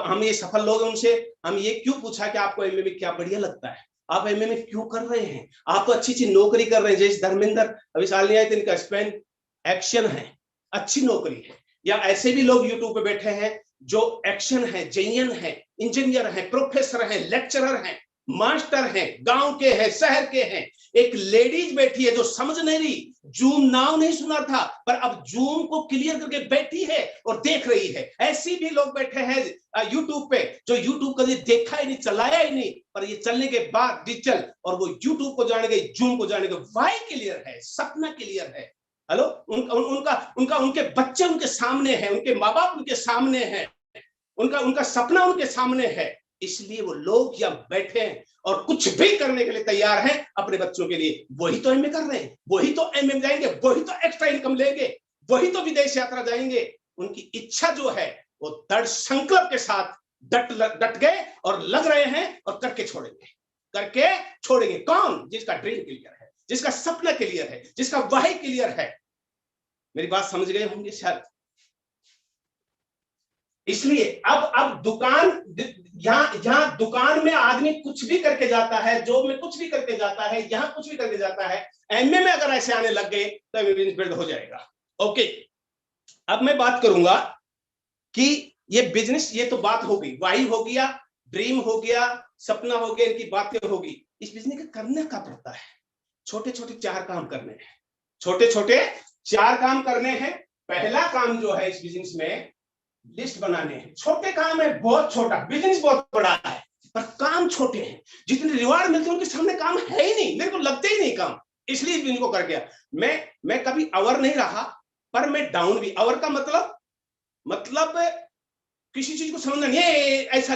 हम ये सफल लोग हैं, उनसे हम ये क्यों पूछा कि आपको एमए में क्या बढ़िया लगता है, आप एमए में क्यों कर रहे हैं, आप तो अच्छी नौकरी कर रहे हैं। जैसे धर्मेंद्र अभी साल नहीं आए थे, इनका स्पेन एक्शन है, अच्छी नौकरी है। या ऐसे भी लोग यूट्यूब पे बैठे हैं जो एक्शन है, जेईएन है, इंजीनियर है, प्रोफेसर है, लेक्चरर है, मास्टर हैं, गांव के हैं, शहर के हैं। एक लेडीज बैठी है जो समझ नहीं रही, जूम नाम नहीं सुना था, पर अब जूम को क्लियर करके बैठी है और देख रही है। ऐसी भी लोग बैठे हैं यूट्यूब पे जो यूट्यूब कभी देखा ही नहीं, चलाया ही नहीं, पर ये चलने के बाद डिजिटल, और वो यूट्यूब को जाने गए, जूम को जाने गए। वाई क्लियर है, सपना क्लियर है। हेलो, उनके बच्चे उनके सामने हैं, उनके माँ बाप उनके सामने हैं, उनका सपना उनके सामने है। इसलिए वो लोग यहाँ बैठे हैं और कुछ भी करने के लिए तैयार हैं अपने बच्चों के लिए। वही तो एमए कर रहे हैं, वही तो एमए जाएंगे, वही तो एक्स्ट्रा इनकम लेंगे, वही तो विदेश यात्रा जाएंगे। उनकी इच्छा जो है वो दृढ़ संकल्प के साथ डट गए और लग रहे हैं और करके छोड़ेंगे। कौन? जिसका ड्रीम क्लियर है, जिसका सपना क्लियर है, जिसका वाही क्लियर है। मेरी बात समझ गए होंगे शायद। इसलिए अब दुकान, यहाँ दुकान में आदमी कुछ भी करके जाता है, जॉब में कुछ भी करके जाता है, यहाँ कुछ भी करके जाता है, एमए में अगर ऐसे आने लग गए तो एमए बिजनेस बिल्ड हो जाएगा। ओके, अब मैं बात करूंगा कि ये बिजनेस, ये तो बात हो गई, वाही हो गया, ड्रीम हो गया, सपना हो गया, इनकी बातें होगी। इस बिजनेस का करने का पड़ता है, छोटे छोटे 4 काम करने हैं, छोटे छोटे 4 काम करने हैं। पहला काम जो है इस बिजनेस में, लिस्ट बनाने हैं। छोटे काम है, बहुत छोटा, बिजनेस बहुत बड़ा है पर काम छोटे हैं। जितने रिवार्ड मिलते हैं उनके सामने काम है ही नहीं, मेरे को लगते ही नहीं काम, इसलिए इस बिजनेस को कर गया। मैं कभी अवर नहीं रहा, पर मैं डाउन भी। अवर का मतलब किसी चीज को समझना नहीं, ऐसा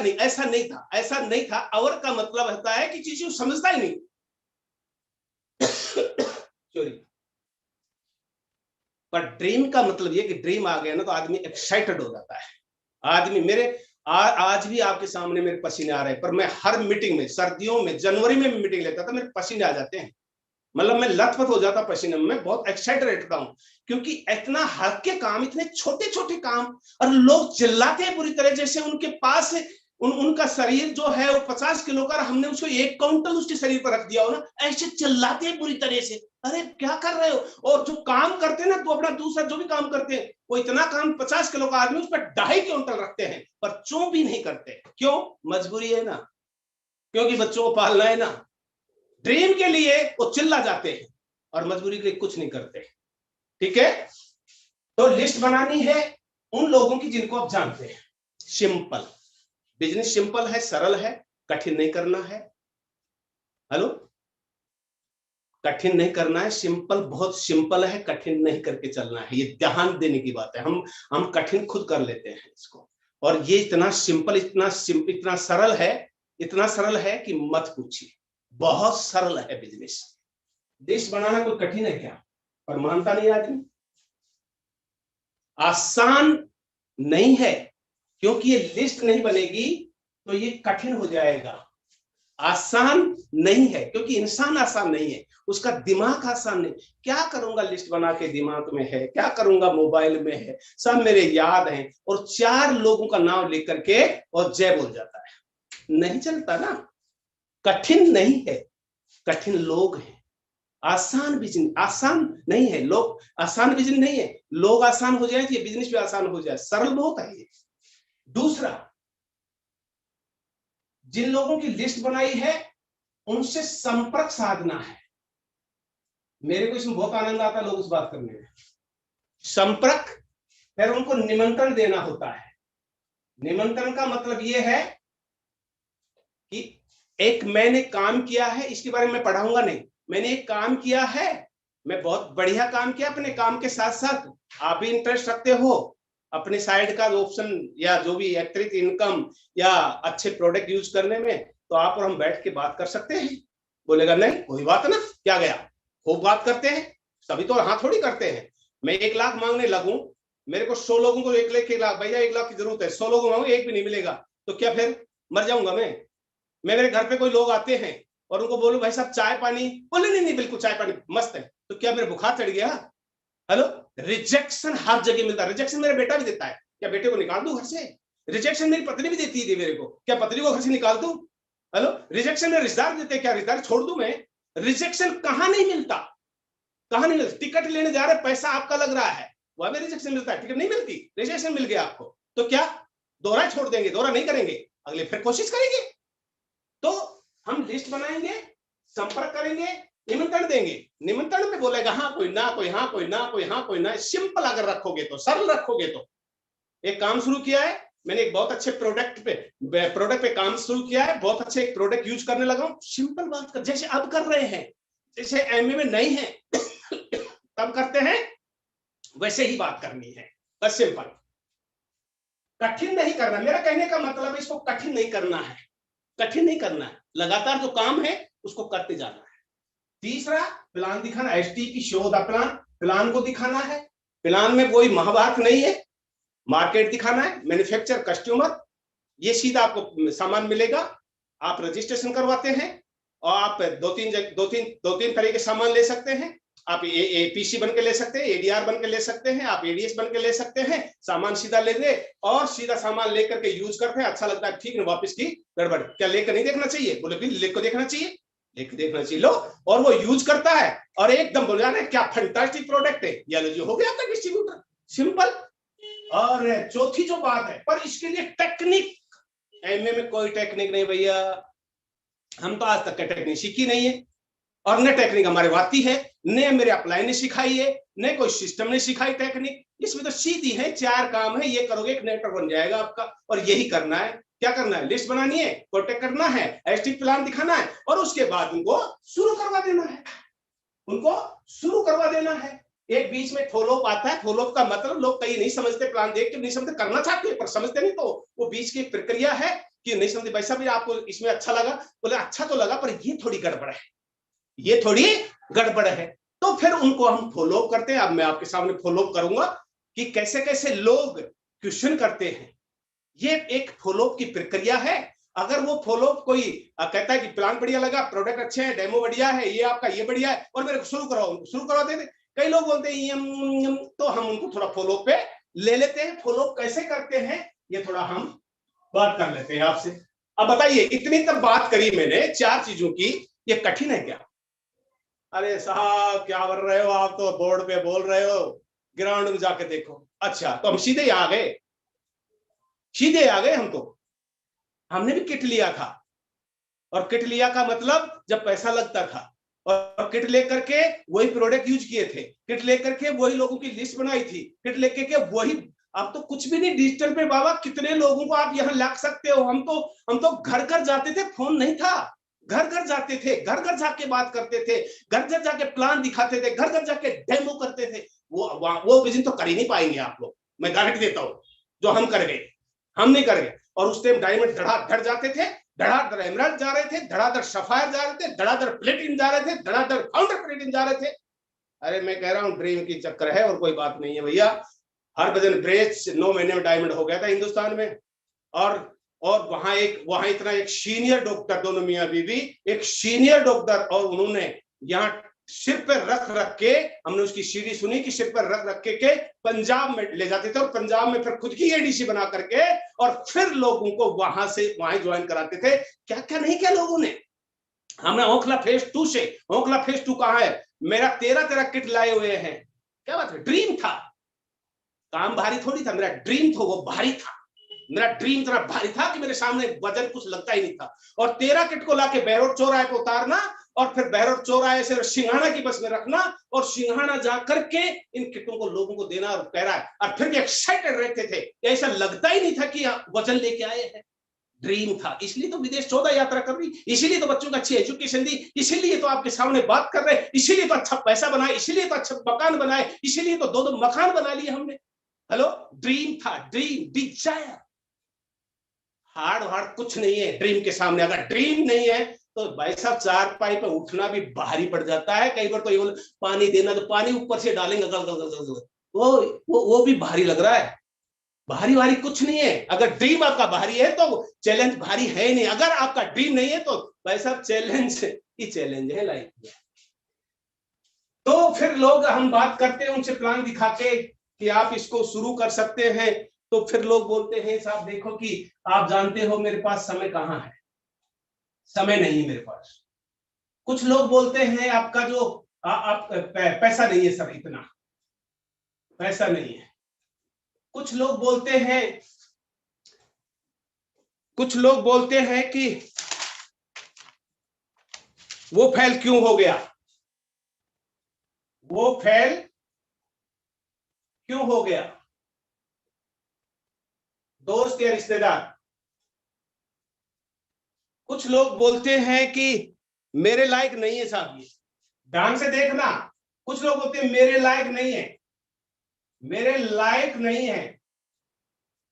नहीं था। अवर का मतलब होता है कि चीज को समझता ही नहीं। सॉरी। पर ड्रीम का मतलब ये कि ड्रीम आ गया ना तो आदमी एक्साइटेड हो जाता है। आदमी आज भी आपके सामने मेरे पसीने आ रहे हैं, पर मैं हर मीटिंग में, सर्दियों में, जनवरी में मीटिंग लेता था, मेरे पसीने आ जाते हैं। मतलब मैं लथपथ हो जाता पसीने में, मैं बहुत एक्साइटेड रहता हूं, क्योंकि इतना हल्के काम, इतने छोटे छोटे काम, और लोग चिल्लाते हैं बुरी तरह, जैसे उनके पास उनका शरीर जो है वो 50 किलो का, हमने उसको 1 क्विंटल उसके शरीर पर रख दिया हो ना, ऐसे चिल्लाते हैं बुरी तरह से, अरे क्या कर रहे हो। और जो काम करते हैं ना, तो अपना दूसरा जो भी काम करते हैं, वो इतना काम 50 किलो का आदमी उस पर 2.5 क्विंटल रखते हैं, पर चूं भी नहीं करते। क्यों? मजबूरी है ना, क्योंकि बच्चों को पालना है ना। ड्रीम के लिए वो चिल्ला जाते हैं और मजबूरी के लिए कुछ नहीं करते। ठीक है, तो लिस्ट बनानी है उन लोगों की जिनको आप जानते हैं। सिंपल बिजनेस, सिंपल है, सरल है, कठिन नहीं करना है। हेलो, कठिन नहीं करना है, सिंपल, बहुत सिंपल है, कठिन नहीं करके चलना है। ये ध्यान देने की बात है। हम कठिन खुद कर लेते हैं इसको, और ये इतना सिंपल, इतना सरल है कि मत पूछिए, बहुत सरल है बिजनेस। लिस्ट बनाना कोई कठिन है क्या? पर मानता नहीं आदमी। आसान नहीं है, क्योंकि ये लिस्ट नहीं बनेगी तो ये कठिन हो जाएगा। आसान नहीं है क्योंकि इंसान आसान नहीं है, उसका दिमाग आसान नहीं। क्या करूंगा, लिस्ट बना के दिमाग में है, क्या करूंगा मोबाइल में है, सब मेरे याद हैं, और 4 लोगों का नाम लिख करके और जय बोल जाता है। नहीं चलता ना। कठिन नहीं है, कठिन लोग हैं। आसान बिजनेस आसान नहीं है, लोग आसान बिजनेस नहीं है। लोग आसान हो जाए तो ये बिजनेस भी आसान हो जाए, सरल बहुत है ये। दूसरा, जिन लोगों की लिस्ट बनाई है उनसे संपर्क साधना है। मेरे को इसमें बहुत आनंद आता है लोगों से बात करने में। संपर्क, फिर उनको निमंत्रण देना होता है। निमंत्रण का मतलब यह है कि एक मैंने काम किया है, इसके बारे में पढ़ाऊंगा नहीं, मैंने एक काम किया है, मैं बहुत बढ़िया काम किया, अपने काम के साथ साथ आप भी इंटरेस्ट रखते हो अपने साइड का ऑप्शन या जो भी अतिरिक्त इनकम या अच्छे प्रोडक्ट यूज करने में, तो आप और हम बैठ के बात कर सकते हैं। बोलेगा नहीं कोई बात ना, क्या गया, खूब बात करते हैं, सभी तो हाँ थोड़ी करते हैं। मैं 1 लाख मांगने लगूं, मेरे को 100 लोगों को 1 लाख भैया 1 लाख की जरूरत है, 100 लोगों मांगू, एक भी नहीं मिलेगा, तो क्या फिर मर जाऊंगा मैं? मेरे घर पे कोई लोग आते हैं और उनको बोलूं भाई साहब चाय पानी, बोले नहीं बिल्कुल चाय पानी मस्त है, तो क्या मेरे बुखार चढ़ गया? हेलो, रिजेक्शन हर जगह मिलता है। रिजेक्शन मेरा बेटा भी देता है, क्या बेटे को निकाल दूं घर से? रिजेक्शन मेरी पत्नी भी देती थी मेरे को, क्या पत्नी को घर से निकाल दूं? हेलो, रिजेक्शन मेरे रिश्तेदार देते हैं, क्या रिश्तेदार छोड़ दूं मैं? रिजेक्शन कहां नहीं मिलता, कहां नहीं मिलता। टिकट लेने जा रहे, पैसा आपका लग रहा है, वहां में रिजेक्शन मिलता है, टिकट नहीं मिलती, रिजेक्शन मिल गया आपको, तो क्या दोहरा छोड़ देंगे? दोहरा नहीं करेंगे, अगले फिर कोशिश करेंगे। तो हम लिस्ट बनाएंगे, संपर्क करेंगे, निमंत्रण देंगे। निमंत्रण में बोलेगा हाँ कोई ना, कोई हाँ, कोई ना, कोई हाँ, कोई ना। सिंपल अगर रखोगे तो, सरल रखोगे तो। एक काम शुरू किया है मैंने, एक बहुत अच्छे प्रोडक्ट पे काम शुरू किया है, बहुत अच्छे एक प्रोडक्ट यूज करने लगा हूं। सिंपल बात कर, जैसे अब कर रहे हैं, जैसे एमए में नहीं है तब करते हैं, वैसे ही बात करनी है, बस सिंपल। कठिन नहीं करना, मेरा कहने का मतलब है इसको कठिन नहीं करना है, कठिन नहीं करना है, लगातार जो काम है उसको करते जाना है। तीसरा, प्लान दिखाना, एसटी की शो द प्लान, प्लान को दिखाना है। प्लान में कोई महाभारत नहीं है, मार्केट दिखाना है, मैन्युफैक्चर, कस्टमर, ये सीधा आपको सामान मिलेगा, आप रजिस्ट्रेशन करवाते हैं और आप दो तीन तरह के सामान ले सकते हैं। आप पीसी बन के ले सकते हैं, एडीआर बन के ले सकते हैं, आप एडीएस बन के ले सकते हैं। सामान सीधा लेंगे और सीधा सामान लेकर के यूज करते हैं, अच्छा लगता है ठीक है, वापस की गड़बड़। क्या लेकर नहीं देखना चाहिए? बोले भी लेकर देखना चाहिए, लेकर देखना चाहिए। लो, और वो यूज करता है और एकदम बोल रहा है क्या फैंटास्टिक प्रोडक्ट है, या लो जी हो गया आपका डिस्ट्रीब्यूटर, सिंपल। और चौथी जो बात है, पर इसके लिए टेक्निक, एमए में कोई टेक्निक नहीं भैया, हम तो आज तक टेक्निक सीखी नहीं है, और न टेक्निक हमारे आती है, न मेरे अप्लाई ने सिखाई है, न कोई सिस्टम ने सिखाई टेक्निक। इसमें तो सीधी है, 4 काम है, ये करोगे एक नेटवर्क बन जाएगा आपका। और यही करना है, क्या करना है? लिस्ट बनानी है, कॉन्टेक्ट करना है, एसटी प्लान दिखाना है, और उसके बाद उनको शुरू करवा देना है, उनको शुरू करवा देना है। एक बीच में फॉलोअप आता है, फॉलोअप का मतलब लोग कई नहीं समझते, प्लान देख के नहीं समझते, करना चाहते हैं पर समझते नहीं, तो वो बीच की प्रक्रिया है कि नहीं समझते। भाई साहब आपको इसमें अच्छा लगा, बोले अच्छा तो लगा पर ये थोड़ी गड़बड़ है, ये थोड़ी गड़बड़ है, तो फिर उनको हम फॉलोअप करते हैं। अब मैं आपके सामने फॉलोअप करूंगा कि कैसे कैसे लोग क्वेश्चन करते हैं। ये एक फॉलोअप की प्रक्रिया है। अगर वो फॉलोअप कोई कहता है कि प्लान बढ़िया लगा, प्रोडक्ट अच्छे हैं, डेमो बढ़िया है, ये आपका ये बढ़िया है, और मेरे को शुरू करवाते थे। कई लोग बोलते हैं तो हम उनको थोड़ा फॉलोअप पे ले लेते हैं। फॉलोअप कैसे करते हैं ये थोड़ा हम बात कर लेते हैं आपसे। अब बताइए, इतनी तक बात करी मैंने 4 चीजों की, ये कठिन है क्या? अरे साहब क्या कर रहे हो आप, तो बोर्ड पे बोल रहे हो, ग्राउंड में जाके देखो। अच्छा, तो हम सीधे आ गए, सीधे आ गए हम। तो हमने भी किट लिया था, और किट लिया का मतलब जब पैसा लगता था, और किट लेकर के वही प्रोडक्ट यूज किए थे, किट लेकर के वही लोगों की लिस्ट बनाई थी, किट लेकर के वही। अब तो कुछ भी नहीं, डिजिटल पे बाबा कितने लोगों को आप यहाँ लग सकते हो। हम तो घर घर जाते थे, फोन नहीं था, घर घर जाते थे, घर घर जाके बात करते थे, घर घर जाके प्लान दिखाते थे, घर घर जाके डेमो करते थे। वो विजन तो कर ही नहीं पाएंगे आप लोग, मैं गारंटी देता हूँ। जो हम कर गए, हम नहीं कर गए। और उस टाइम डायमंड धड़ाधड़ जाते थे, धड़ाधड़ एमराल्ड जा रहे थे, धड़ाधड़ सफायर जा रहे थे, धड़ाधड़ प्लेटिन जा रहे थे, धड़ाधड़ काउंटर प्लेटिन जा रहे थे। अरे मैं कह रहा हूँ ड्रीम की चक्कर है और कोई बात नहीं है भैया। हरभजन ब्रेच 9 महीने में डायमंड हो गया था हिंदुस्तान में। और वहां इतना एक सीनियर डॉक्टर, दोनों मियां बीवी, एक सीनियर डॉक्टर, और उन्होंने यहाँ सिर पर रख रख के, हमने उसकी सीढ़ी सुनी कि सिर पर रख रख के पंजाब में ले जाते थे, और पंजाब में फिर खुद की एडीसी बना करके और फिर लोगों को वहां से वहां ज्वाइन कराते थे। क्या क्या नहीं किया लोगों ने। हमने ओखला फेज 2 से, ओखला फेज 2 कहाँ है? मेरा 13 किट लाए हुए हैं। क्या बात है, ड्रीम था, काम भारी थोड़ी था, मेरा ड्रीम था, वो भारी था। मेरा ड्रीम इतना भारी था कि मेरे सामने वजन कुछ लगता ही नहीं था। और 13 किट को लाके बहरोड चौराहे पे उतारना, और फिर बहरोड चौराहे से सिंघाना की बस में रखना, और सिंघाना जाकर के इन किटों को लोगों को देना। और कह रहा है, और फिर भी एक्साइटेड रहते थे, ऐसा लगता ही नहीं था कि वजन लेके आए हैं। ड्रीम था, इसलिए तो विदेश 14 यात्रा कर रही, इसीलिए तो बच्चों को अच्छी एजुकेशन दी, इसीलिए तो आपके सामने बात कर रहे, इसीलिए तो अच्छा पैसा बनाए, इसीलिए तो अच्छा मकान बनाए, इसीलिए तो 2-2 मकान बना लिए हमने। हेलो, ड्रीम था, ड्रीम, डिजायर। हार्ड कुछ नहीं है ड्रीम के सामने। अगर ड्रीम नहीं है तो भाई साहब 4 पाई पे उठना भी भारी पड़ जाता है। कई बार तो ये पानी देना, तो पानी ऊपर से डालेंगे, गल गल गल गल, वो भी भारी लग रहा है। भारी भारी कुछ नहीं है। अगर ड्रीम आपका भारी है तो चैलेंज भारी है ही नहीं। अगर आपका ड्रीम नहीं है तो भाई साहब चैलेंज ही चैलेंज है लाइफ में। तो फिर लोग, हम बात करते हैं उनसे प्लान दिखा के कि आप इसको शुरू कर सकते हैं, तो फिर लोग बोलते हैं साहब देखो कि आप जानते हो मेरे पास समय कहाँ है, समय नहीं मेरे पास। कुछ लोग बोलते हैं आपका जो आप पैसा नहीं है सर, इतना पैसा नहीं है। कुछ लोग बोलते हैं, कुछ लोग बोलते हैं कि वो फेल क्यों हो गया, वो फेल क्यों हो गया। दोस्त या रिश्तेदार, कुछ लोग बोलते हैं कि मेरे लायक नहीं है साहब, ये ध्यान से देखना। कुछ लोग बोलते हैं मेरे लायक नहीं है, मेरे लायक नहीं है।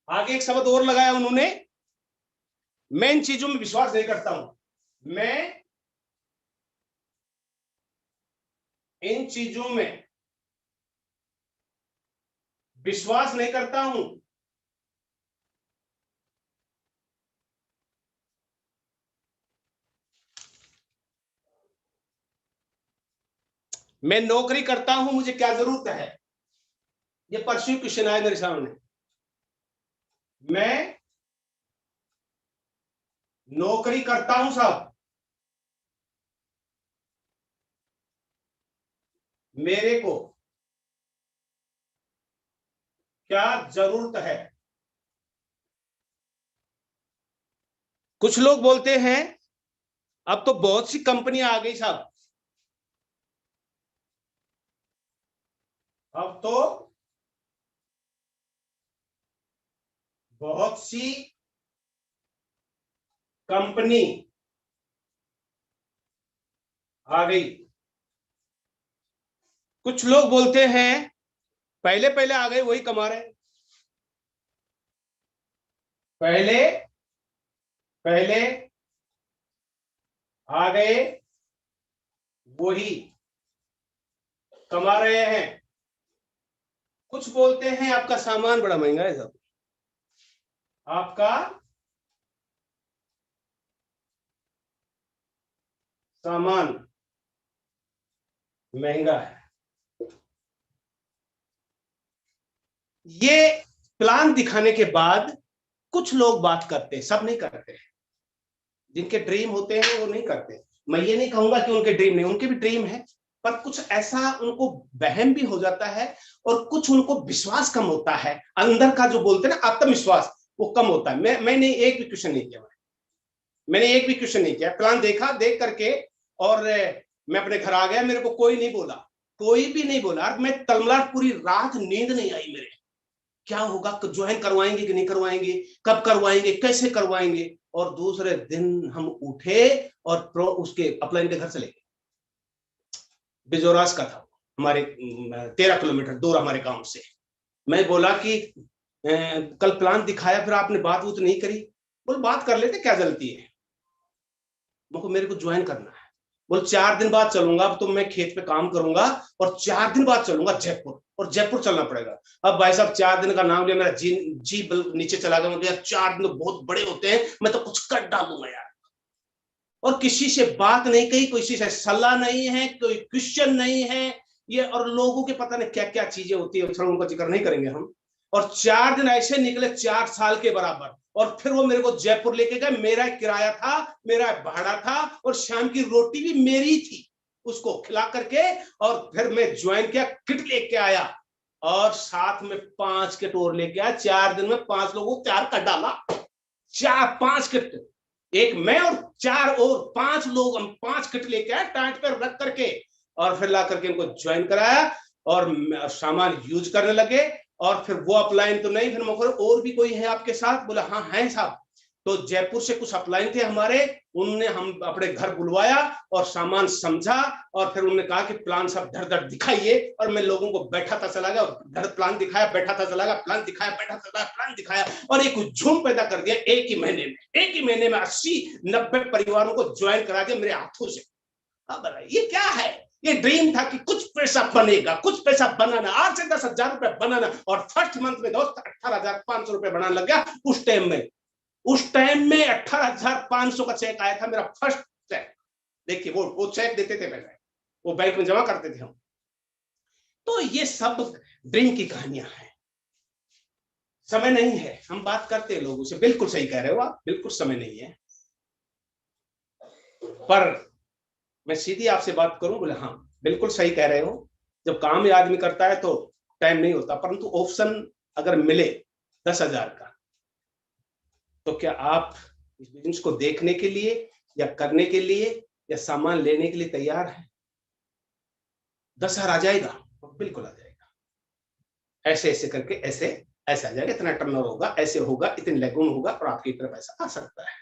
आगे एक शब्द और लगाया उन्होंने, मैं इन चीजों में विश्वास नहीं करता हूं, मैं इन चीजों में विश्वास नहीं करता हूं। मैं नौकरी करता हूं, मुझे क्या जरूरत है? ये परस्यू क्वेश्चन आया मेरे सामने। मैं नौकरी करता हूं साहब, मेरे को क्या जरूरत है? कुछ लोग बोलते हैं अब तो बहुत सी कंपनियां आ गई साहब, अब तो बहुत सी कंपनी आ गई। कुछ लोग बोलते हैं पहले पहले आ गए वही कमा रहे हैं, पहले पहले आ गए वही कमा रहे हैं। कुछ बोलते हैं आपका सामान बड़ा महंगा है साहब, आपका सामान महंगा है। ये प्लान दिखाने के बाद कुछ लोग बात करते हैं, सब नहीं करते। जिनके ड्रीम होते हैं वो नहीं करते। मैं ये नहीं कहूंगा कि उनके ड्रीम नहीं, उनके भी ड्रीम है, पर कुछ ऐसा उनको वहम भी हो जाता है और कुछ उनको विश्वास कम होता है, अंदर का जो बोलते हैं ना आत्मविश्वास, वो कम होता है। मैंने एक भी क्वेश्चन नहीं किया, मैंने एक भी क्वेश्चन नहीं किया। प्लान देखा, देख करके और मैं अपने घर आ गया। मेरे को कोई नहीं बोला, कोई भी नहीं बोला। मैं तलमलाट, पूरी रात नींद नहीं आई मेरे। क्या होगा, ज्वाइन करवाएंगे कि नहीं करवाएंगे, कब करवाएंगे, कैसे करवाएंगे। और दूसरे दिन हम उठे और उसके अपलाइन के घर चले गए। बिजोरास का था, हमारे 13 किलोमीटर दूर हमारे गांव से। मैं बोला कि कल प्लान दिखाया, फिर आपने बात वो तो नहीं करी। बोल बात कर लेते, क्या जल्दी है? मेरे को ज्वाइन करना है। बोल 4 दिन बाद चलूंगा, अब तो मैं खेत पे काम करूंगा और 4 दिन बाद चलूंगा जयपुर, और जयपुर चलना पड़ेगा। अब भाई साहब 4 दिन का नाम लिया, मेरा जी जी बल नीचे चला गया। यार 4 दिन तो बहुत बड़े होते हैं, मैं तो कुछ कर डालूंगा यार। और किसी से बात नहीं कही, किसी से सलाह नहीं है, कोई क्वेश्चन नहीं है ये। और लोगों के पता नहीं क्या क्या चीजें होती है, उनका जिक्र नहीं करेंगे हम। और 4 दिन ऐसे निकले 4 साल के बराबर। और फिर वो मेरे को जयपुर लेके गए। मेरा किराया था, मेरा भाड़ा था, और शाम की रोटी भी मेरी थी, उसको खिला करके। और फिर मैं ज्वाइन किया, किट लेके आया, और साथ में 5 किट और लेके आया। 4 दिन में 5 लोगों को तैयार कर डाला। 4 5 किट, एक मैं और 4 और 5 लोग, हम 5 किट लेके आए टाट पर रख करके। और फिर ला करके इनको ज्वाइन कराया और सामान यूज करने लगे। और फिर वो अपलाइन तो नहीं, फिर मैं और भी कोई है आपके साथ? बोला हाँ है साहब। तो जयपुर से कुछ अपलाइन थे हमारे, उनने हम अपने घर बुलवाया और सामान समझा। और फिर उन्होंने कहा कि प्लान सब धड़ धड़ दिखाइए। और मैं लोगों को बैठा था चला गया, धड़ प्लान दिखाया, बैठा था चला गया, प्लान दिखाया, बैठा था, प्लान दिखाया। और एक झूम पैदा कर दिया एक ही महीने में। एक ही महीने में 80-90 परिवारों को ज्वाइन करा दिया मेरे हाथों से। अब ये क्या है? ये ड्रीम था कि कुछ पैसा बनेगा, कुछ पैसा बनाना, 8 से 10 हजार रुपए बनाना। और फर्स्ट मंथ में दोस्त 18,500 रुपए बनाने लग गया उस टाइम में। उस टाइम में 18,500 का चेक आया था, मेरा फर्स्ट चेक। देखिए वो चेक देते थे पहले, वो बैंक में जमा करते थे हम। तो ये सब ड्रीम की कहानियां हैं। समय नहीं है, हम बात करते हैं लोगों से, बिल्कुल सही कह रहे हो आप, बिल्कुल समय नहीं है। पर मैं सीधी आपसे बात करूं, बोले हाँ बिल्कुल सही कह रहे हो। जब काम आदमी करता है तो टाइम नहीं होता, परंतु ऑप्शन अगर मिले 10,000 का, तो क्या आप इस बिजनेस को देखने के लिए या करने के लिए या सामान लेने के लिए तैयार हैं? 10,000 आ जाएगा, बिल्कुल आ जाएगा। ऐसे ऐसे करके ऐसे ऐसे आ जाएगा, इतना टर्नओवर होगा, ऐसे होगा, इतने लेगुन होगा, और आपकी तरफ ऐसा आ सकता है।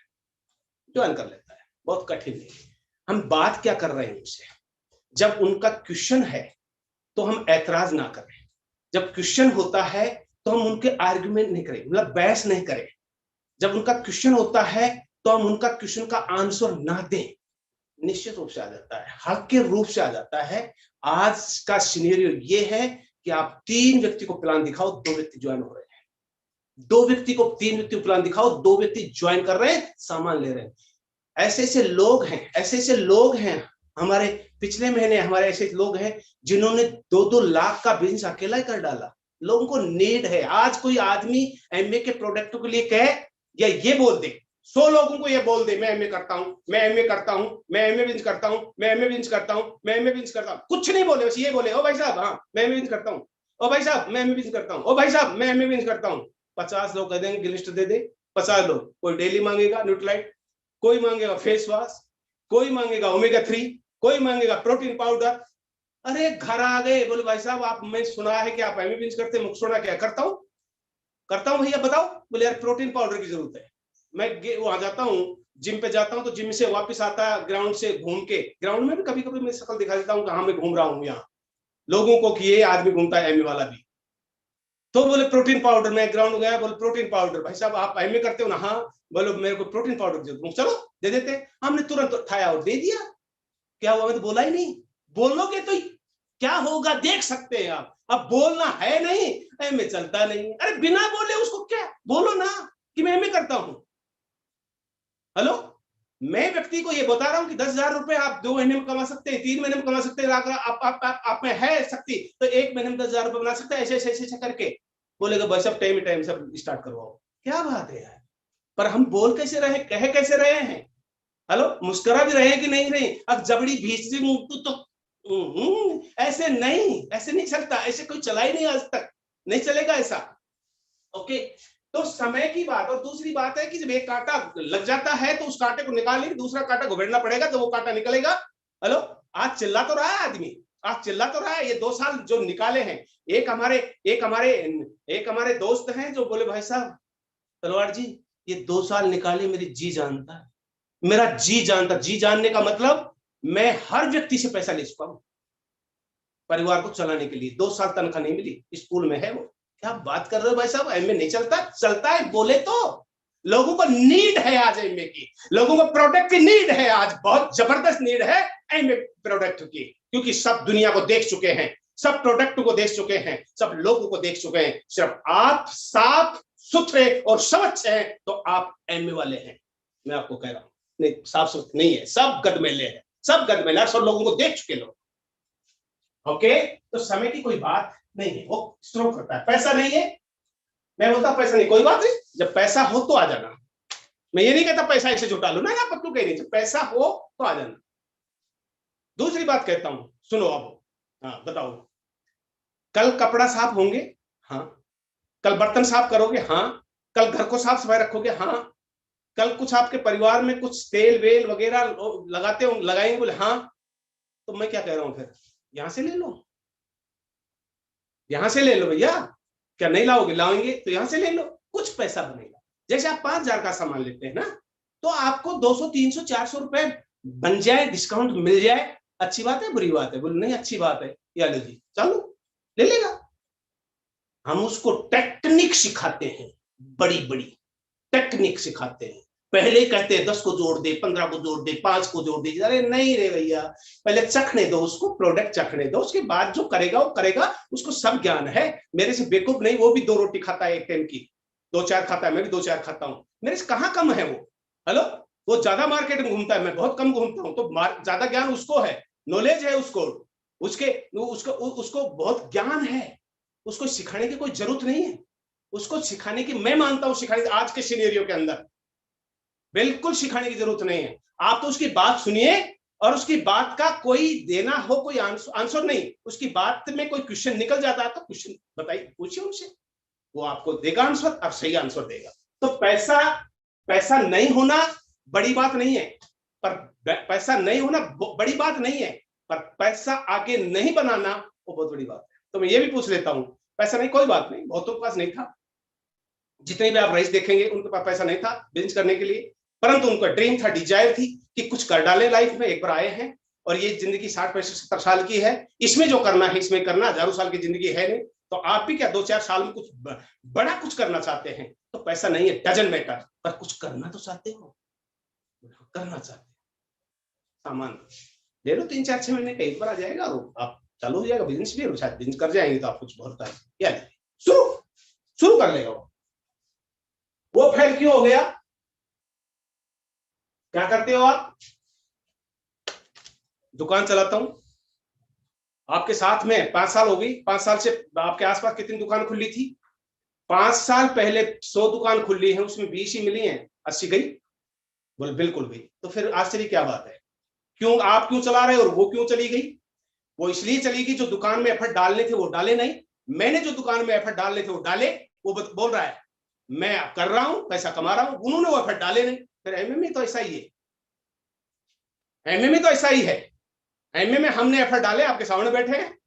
ज्वाइन कर लेता है, बहुत कठिन नहीं। हम बात क्या कर रहे हैं उनसे? जब उनका क्वेश्चन है तो हम ऐतराज ना करें। जब क्वेश्चन होता है तो हम उनके आर्गुमेंट नहीं करें, मतलब बहस नहीं करें। जब उनका क्वेश्चन होता है तो हम उनका क्वेश्चन का आंसर ना दें। निश्चित रूप से आ जाता है, हक के रूप से आ जाता है। आज का सिनेरियो ये है कि आप 3 व्यक्ति को प्लान दिखाओ, 2 व्यक्ति ज्वाइन हो रहे हैं। 2 व्यक्ति को 3 व्यक्ति को प्लान दिखाओ, 2 व्यक्ति ज्वाइन कर रहे हैं, सामान ले रहे हैं। ऐसे ऐसे लोग हैं, ऐसे ऐसे लोग हैं हमारे पिछले महीने हमारे ऐसे लोग हैं जिन्होंने 2-2 लाख का बिजनेस अकेला ही कर डाला। लोगों को नीड है। आज कोई आदमी एमए के प्रोडक्ट के लिए कहे या ये बोल दे, 100 लोगों को ये बोल दे मैं एमए करता हूं, मैं एमए करता हूं, मैं एमए बिजनेस करता हूं, मैं एमए बिजनेस करता हूं, मैं एमए बिजनेस करता हूं, कुछ नहीं बोले, बस ये बोले ओ भाई साहब हाँ मैं एमए बिजनेस करता हूं, ओ भाई साहब मैं एमए बिजनेस करता हूं, ओ भाई साहब मैं एमए बिजनेस करता हूं। 50 लोग कह देंगे लिस्ट दे दे, 50 लोग। कोई डेली मांगेगा न्यूट्रालाइट, कोई मांगेगा फेस वॉश, कोई मांगेगा ओमेगा 3, कोई मांगेगा प्रोटीन पाउडर। अरे घर आ गए, बोले भाई साहब आप, मैं सुना है कि आप एमए बिजनेस करते हैं, सुना क्या करता हूं, करता हूं भैया बताओ। बोले यार प्रोटीन पाउडर की जरूरत है। मैं वहां जाता हूँ, जिम पे जाता हूँ, तो जिम से वापस आता ग्राउंड से घूम के, ग्राउंड में भी कभी कभी मैं शक्ल दिखा देता हूँ कहाँ मैं घूम रहा हूँ यहाँ लोगों को कि ये आदमी घूमता है एमए वाला भी। तो बोले प्रोटीन पाउडर, मैं ग्राउंड गया, बोले प्रोटीन पाउडर, भाई साहब आप एमए करते हो ना, हाँ। बोलो मेरे को प्रोटीन पाउडर दे दो, चलो दे देते। हमने तुरंत उठाया और दे दिया। क्या हुआ, मैं तो बोला ही नहीं। बोलोगे तो क्या होगा देख सकते हैं आप। अब बोलना है नहीं, एमए चलता नहीं। अरे बिना बोले उसको क्या बोलो ना कि मैं एमए करता हूं। हेलो, मैं व्यक्ति को ये बता रहा हूं कि 10,000 रुपए आप 2 महीने में कमा सकते हैं, 3 महीने में कमा सकते हैं। अगर आप में है शक्ति तो 1 महीने में 10,000 रुपए बना सकते हैं, ऐसे ऐसे ऐसे करके। बोलेगा भाई सब टाइम सब स्टार्ट करवाओ। क्या बात है यार। पर हम बोल कैसे रहे, कह कैसे रहे हैं। हेलो, मुस्कुरा भी रहे कि नहीं रहे। अब जबड़ी भीसी ऐसे नहीं, ऐसे नहीं चलता, ऐसे कोई चला ही नहीं आज तक, नहीं चलेगा ऐसा। ओके, तो समय की बात। और दूसरी बात है कि जब एक कांटा लग जाता है तो उस कांटे को निकालने के दूसरा कांटा घुमेड़ना पड़ेगा तो वो कांटा निकलेगा। हेलो, आज चिल्ला तो रहा है आदमी, आज चिल्ला तो रहा है। ये 2 साल जो निकाले हैं, एक हमारे एक हमारे एक हमारे दोस्त हैं जो बोले भाई साहब तलवार जी ये 2 साल निकाले, मेरी जी जानता है, मेरा जी जानता। जी जानने का मतलब मैं हर व्यक्ति से पैसा ले चुका हूं परिवार को चलाने के लिए। 2 साल तनख्वाह नहीं मिली, स्कूल में है वो। क्या बात कर रहे हो भाई साहब, एमए नहीं चलता? चलता है, बोले तो। लोगों को नीड है आज एमए की, लोगों को प्रोडक्ट की नीड है आज, बहुत जबरदस्त नीड है एमए प्रोडक्ट की। क्योंकि सब दुनिया को देख चुके हैं, सब प्रोडक्ट को देख चुके हैं, सब लोगों को देख चुके हैं। सिर्फ आप साफ सुथरे और स्वच्छ हैं तो आप एमए वाले हैं। मैं आपको कह रहा हूं, नहीं साफ सुथरे नहीं है, सब गदमेले हैं, सब गदमेले, सब लोगों को देख चुके लोग। ओके, तो समय की कोई बात नहीं है, वो स्ट्रोक करता है। पैसा नहीं है, मैं बोलता पैसा नहीं, कोई बात नहीं, जब पैसा हो तो आ जाना। मैं ये नहीं कहता पैसा ऐसे जुटा लो ना, आप पक्कू कह रही, जब पैसा हो तो आ जाना। दूसरी बात कहता हूं, सुनो अब। हाँ बताओ, कल कपड़ा साफ होंगे? हाँ। कल बर्तन साफ करोगे? हाँ। कल घर को साफ सफाई रखोगे? हाँ। कल कुछ आपके परिवार में कुछ तेल वेल वगैरह लगाते हो, लगाएंगे? बोले हाँ। तो मैं क्या कह रहा हूं फिर, यहां से ले लो, यहां से ले लो भैया। क्या नहीं लाओगे? लाओगे तो यहां से ले लो, कुछ पैसा बनेगा। जैसे आप 5,000 का सामान लेते हैं ना, तो आपको 200 300 400 रुपए बन जाए, डिस्काउंट मिल जाए। अच्छी बात है बुरी बात है? बोले नहीं अच्छी बात है, या लो जी चलो ले लेगा। हम उसको टेक्निक सिखाते हैं, बड़ी बड़ी टेक्निक सिखाते हैं। पहले कहते हैं 10 को जोड़ दे, 15 को जोड़ दे, 5 को जोड़ दे। अरे नहीं रे भैया, पहले चखने दो उसको, प्रोडक्ट चखने दो, उसके बाद जो करेगा वो करेगा। उसको सब ज्ञान है। मेरे से बेवकूफ नहीं, वो भी 2 रोटी खाता है एक टाइम की, 2-4 खाता है, मैं भी 2-4 खाता हूँ। मेरे से कहाँ कम है वो। हेलो, वो ज्यादा मार्केट में घूमता है, मैं बहुत कम घूमता हूँ, तो ज्यादा ज्ञान उसको है, नॉलेज है उसको, उसके उसको उसको बहुत ज्ञान है। उसको सिखाने की कोई जरूरत नहीं है। उसको सिखाने की, मैं मानता हूं सिखाने की, आज के सिनेरियो के अंदर बिल्कुल सिखाने की जरूरत नहीं है। आप तो उसकी बात सुनिए, और उसकी बात का कोई देना हो, कोई आंसर नहीं, उसकी बात में कोई क्वेश्चन निकल जाता है तो क्वेश्चन बताइए, पूछिए उनसे, वो आपको देगा आंसर, और सही आंसर देगा। तो पैसा, पैसा नहीं होना बड़ी बात नहीं है, पर पैसा नहीं होना बड़ी बात नहीं है, पर पैसा आगे नहीं बनाना वो बहुत बड़ी बात है। तो मैं ये भी पूछ लेता हूं, पैसा नहीं कोई बात नहीं, बहुतों के पास नहीं था, जितने भी आप रईस देखेंगे उनके पास पैसा नहीं था बिजनेस करने के लिए, परंतु उनका ड्रीम था, डिजायर थी कि कुछ कर डाले लाइफ में। एक बार आए हैं, और ये जिंदगी 60-65-70 साल की है, इसमें जो करना है इसमें करना, हजारों साल की जिंदगी है नहीं। तो आप भी क्या 2-4 साल में कुछ बड़ा कुछ करना चाहते हैं, तो पैसा नहीं है, डजंट मैटर, पर कुछ करना तो चाहते हो, करना चाहते हो, सामान ले लो, 3-4-6 महीने का एक बार आ जाएगा, और आप चालू हो जाएगा बिजनेस भी, और शायद बिजनेस कर जाएंगे तो आप कुछ बहुत शुरू शुरू कर लेगा। वो फेल क्यों हो गया? क्या करते हो आप? दुकान चलाता हूं, आपके साथ में 5 साल हो गई, 5 साल से आपके आसपास कितनी दुकान खुली थी? 5 साल पहले 100 दुकान खुली है, उसमें 20 ही मिली हैं, 80 गई? बोले बिल्कुल गई। तो फिर आश्चर्य क्या बात है? क्यों आप क्यों चला रहे और वो क्यों चली गई? वो इसलिए चली गई जो दुकान में एफर्ट डालने थे वो डाले नहीं, मैंने जो दुकान में एफर्ट डालने थे वो डाले। वो बोल रहा है मैं कर रहा हूं, पैसा कमा रहा हूं, उन्होंने वो एफर्ट डाले नहीं। फिर एमए तो ऐसा ही है, एमए तो ऐसा ही है। एमए में हमने एफर्ट डाले, आपके सामने बैठे हैं,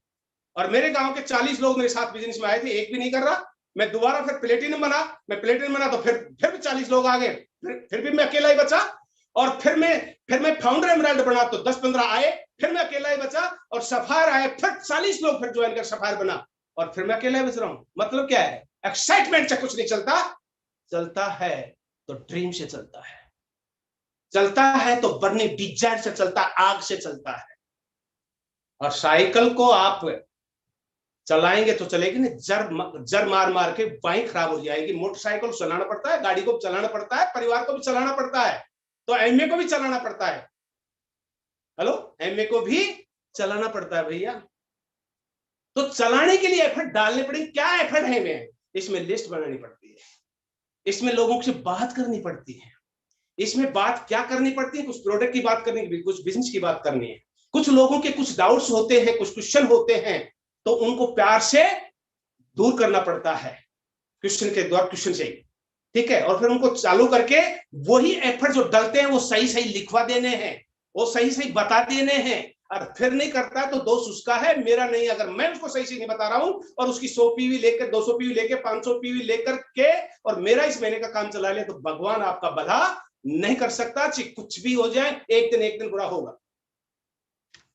और मेरे गांव के 40 लोग मेरे साथ बिजनेस में आए थे, एक भी नहीं कर रहा। मैं दोबारा फिर प्लेटिनम बना, मैं प्लेटिनम बना तो फिर भी 40 लोग आ गए, फिर भी मैं अकेला ही बचा। और फिर मैं फाउंडर एमराल्ड बना तो 10-15 आए, फिर मैं अकेला ही बचा। और सफायर आए, फिर 40 लोग फिर ज्वाइन कर सफायर बना, और फिर मैं अकेला ही बच रहा हूं। मतलब क्या है? एक्साइटमेंट से कुछ नहीं चलता, चलता है तो ड्रीम से चलता है, चलता है तो बर्निंग डिजायर से चलता है, आग से चलता है। और साइकिल को आप चलाएंगे तो चलेगी नहीं, जर मार मार के बाइक खराब हो जाएगी। मोटरसाइकिल चलाना पड़ता है, गाड़ी को चलाना पड़ता है, परिवार को भी चलाना पड़ता है, तो एमए को भी चलाना पड़ता है। हेलो, एमए को भी चलाना पड़ता है भैया। तो चलाने के लिए एफर्ट डालने पड़ेंगे। क्या एफर्ट है में? इसमें लिस्ट बनानी पड़ती है, इसमें लोगों से बात करनी पड़ती है, इसमें बात क्या करनी पड़ती है? कुछ प्रोडक्ट की बात करनी है, कुछ बिजनेस की बात करनी है, कुछ लोगों के कुछ डाउट्स होते हैं, कुछ क्वेश्चन होते हैं, तो उनको प्यार से दूर करना पड़ता है, क्वेश्चन के द्वारा, क्वेश्चन से, ठीक है। और फिर उनको चालू करके वही एफर्ट जो डलते हैं वो सही सही लिखवा देने हैं, वो सही सही बता देने हैं। और फिर नहीं करता तो दोष उसका है, मेरा नहीं। अगर मैं उसको सही से नहीं बता रहा हूं और उसकी 100 पीवी लेकर, 200 पीवी लेकर, 500 पीवी लेकर के और मेरा इस महीने का काम चला ले, तो भगवान आपका भला नहीं कर सकता। कुछ भी हो जाए, एक दिन बुरा होगा,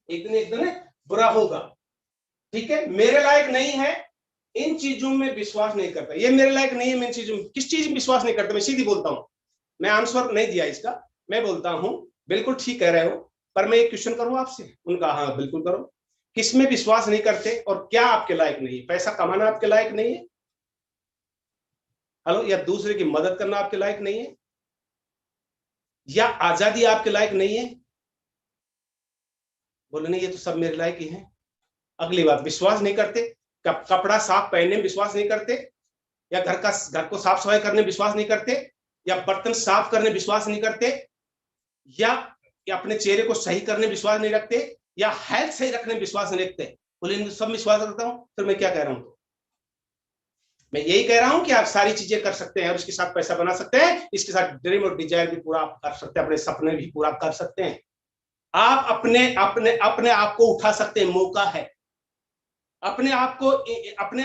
एक दिन बुरा होगा, ठीक है। मेरे लायक नहीं है, इन चीजों में विश्वास नहीं करता, ये मेरे लायक नहीं है, मैं इन चीजों में, किस चीज में विश्वास नहीं करता? मैं सीधी बोलता हूं, मैं आंसर नहीं दिया इसका, मैं बोलता हूं बिल्कुल ठीक कह रहे हो, पर मैं एक क्वेश्चन करूं आपसे। उनका हाँ बिल्कुल करो। किसमें विश्वास नहीं करते और क्या आपके लायक नहीं है? पैसा कमाना आपके लायक नहीं है? हेलो, या दूसरे की मदद करना आपके लायक नहीं है? या आजादी आपके लायक नहीं है? बोले नहीं, ये तो सब मेरे लायक ही है। अगली बात, विश्वास नहीं करते, कपड़ा साफ पहनने में विश्वास नहीं करते, या घर को साफ सफाई करने में विश्वास नहीं करते, या बर्तन साफ करने में विश्वास नहीं करते, या अपने चेहरे को सही करने में विश्वास नहीं रखते, या हेल्थ सही रखने में विश्वास नहीं रखते। बोले इन सब विश्वास रखता हूं, फिर मैं क्या कह रहा हूं? मैं यही कह रहा हूं कि आप सारी चीजें कर सकते हैं और इसके साथ पैसा बना सकते हैं, इसके साथ ड्रीम और डिजायर भी पूरा आप कर सकते हैं, अपने सपने भी पूरा कर सकते हैं। आप अपने अपने अपने आप को उठा सकते हैं, मौका है। अपने आप को अपने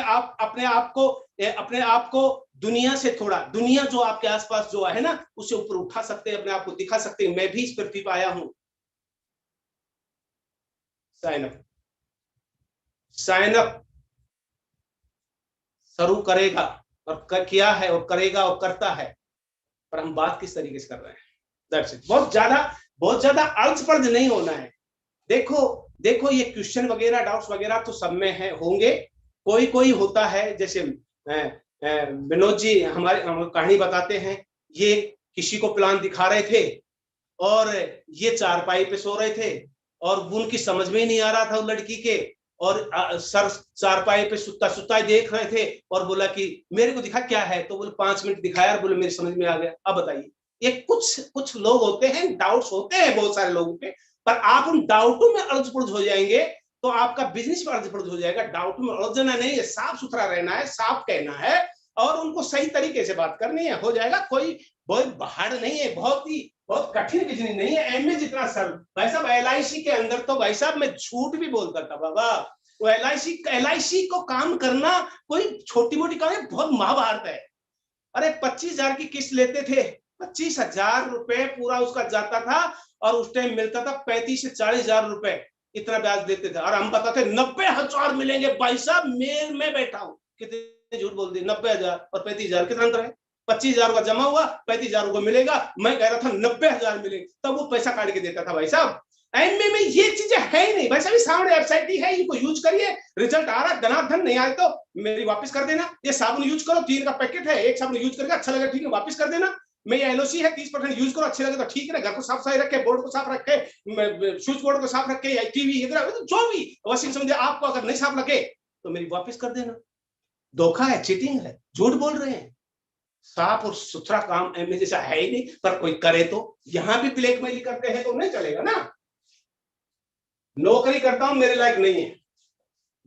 आप को दुनिया से थोड़ा, दुनिया जो आपके आसपास जो है ना, उसे ऊपर उठा सकते हैं, अपने आप को दिखा सकते हैं, मैं भी इस पृथ्वी पर आया हूं। साइन अप, साइन अप शुरू करेगा और किया है और करेगा और करता है, पर हम बात किस तरीके से कर रहे हैं, दैट्स इट। बहुत ज्यादा अल्पपर्द नहीं होना है। देखो ये क्वेश्चन वगैरह, डाउट्स वगैरह तो सब में है, होंगे। कोई होता है, जैसे विनोद जी हमारे कहानी बताते हैं, ये किसी को प्लान दिखा रहे थे और ये चारपाई पे सो रहे थे और उनकी समझ में ही नहीं आ रहा था उस लड़की के, और सर चारपाई पे सुता सुता देख रहे थे और बोला कि मेरे को दिखा क्या है, तो बोले 5 मिनट दिखाया और बोले मेरी समझ में आ गया। अब बताइए, ये कुछ लोग होते हैं, डाउट्स होते हैं बहुत सारे लोगों के, पर आप उन डाउटों में अर्ज-पुर्ज हो जाएंगे तो आपका बिजनेस में अर्ज-पुर्ज हो जाएगा। डाउट में उलझना नहीं है, साफ सुथरा रहना है, साफ कहना है और उनको सही तरीके से बात करनी है, हो जाएगा। कोई बहुत पहाड़ नहीं है, बहुत कठिन बिजनेस नहीं है, एमए जितना सरल। भाई साहब एलआईसी के अंदर तो भाई साहब मैं झूठ भी बोलता था बाबा, वो एलआईसी को काम करना कोई छोटी मोटी काम है, बहुत महाभारत है। अरे 25,000 की किस्त लेते थे, 25,000 रुपए पूरा उसका जाता था, और उस टाइम मिलता था 35 से 40,000 रुपए, इतना ब्याज देते थे। और हम बताते 90,000 मिलेंगे भाई साहब, मेल में बैठा हूं। कितने झूठ बोल दिए, 90,000 और 35,000 कितना अंतर है? 25,000 का जमा हुआ, 35,000 को मिलेगा, मैं कह रहा था 90,000 मिलेंगे, तब वो पैसा काट के देता था भाई साहब। एमए में ये चीजें है ही नहीं भाई साहब, सामने वेबसाइट ही है, इनको यूज करिए, रिजल्ट आ रहा है, धनाधन, नहीं आए तो मेरी वापस कर देना। ये साबुन यूज करो, 3 का पैकेट है, एक साबुन यूज करके अच्छा लगा ठीक है वापस कर देना, मैं ये एलओसी है 30% यूज करो, अच्छे लगे तो ठीक है, घर को साफ सफाई रखे, बोर्ड को साफ रखे, स्विच बोर्ड को साफ रखे, टीवी इधर जो भी वॉशिंग समझे, आपको अगर नहीं साफ लगे तो मेरी वापस कर देना। धोखा है, चीटिंग है, झूठ बोल रहे हैं। साफ और सुथरा काम एमए जैसा है ही नहीं, पर कोई करे तो यहां भी ब्लैकमेल करते हैं तो नहीं चलेगा ना। नौकरी करता हूं, मेरे लायक नहीं है,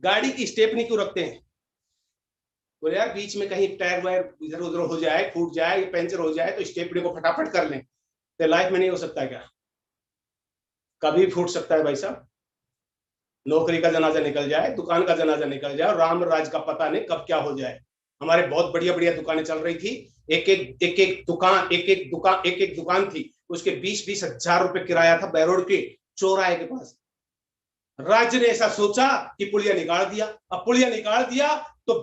गाड़ी की स्टेपनी क्यों रखते हैं? बोले यार बीच में कहीं टायर वायर इधर उधर हो जाए, फूट जाए, पंचर हो जाए तो स्टेपनी को फटाफट कर लें। तो लाइफ में नहीं हो सकता क्या? कभी फूट सकता है भाई साहब। नौकरी का जनाजा निकल जाए, दुकान का जनाजा निकल जाए, और राम राज का पता नहीं कब क्या हो जाए। हमारे बहुत बढ़िया बढ़िया दुकानें चल रही थी, एक एक दुकान थी, उसके 20-20 हजार रुपए किराया था बैरोड के चौराहे के पास। राज्य ने ऐसा सोचा कि पुलिया निकाल दिया। अब पुलिया निकाल दिया तो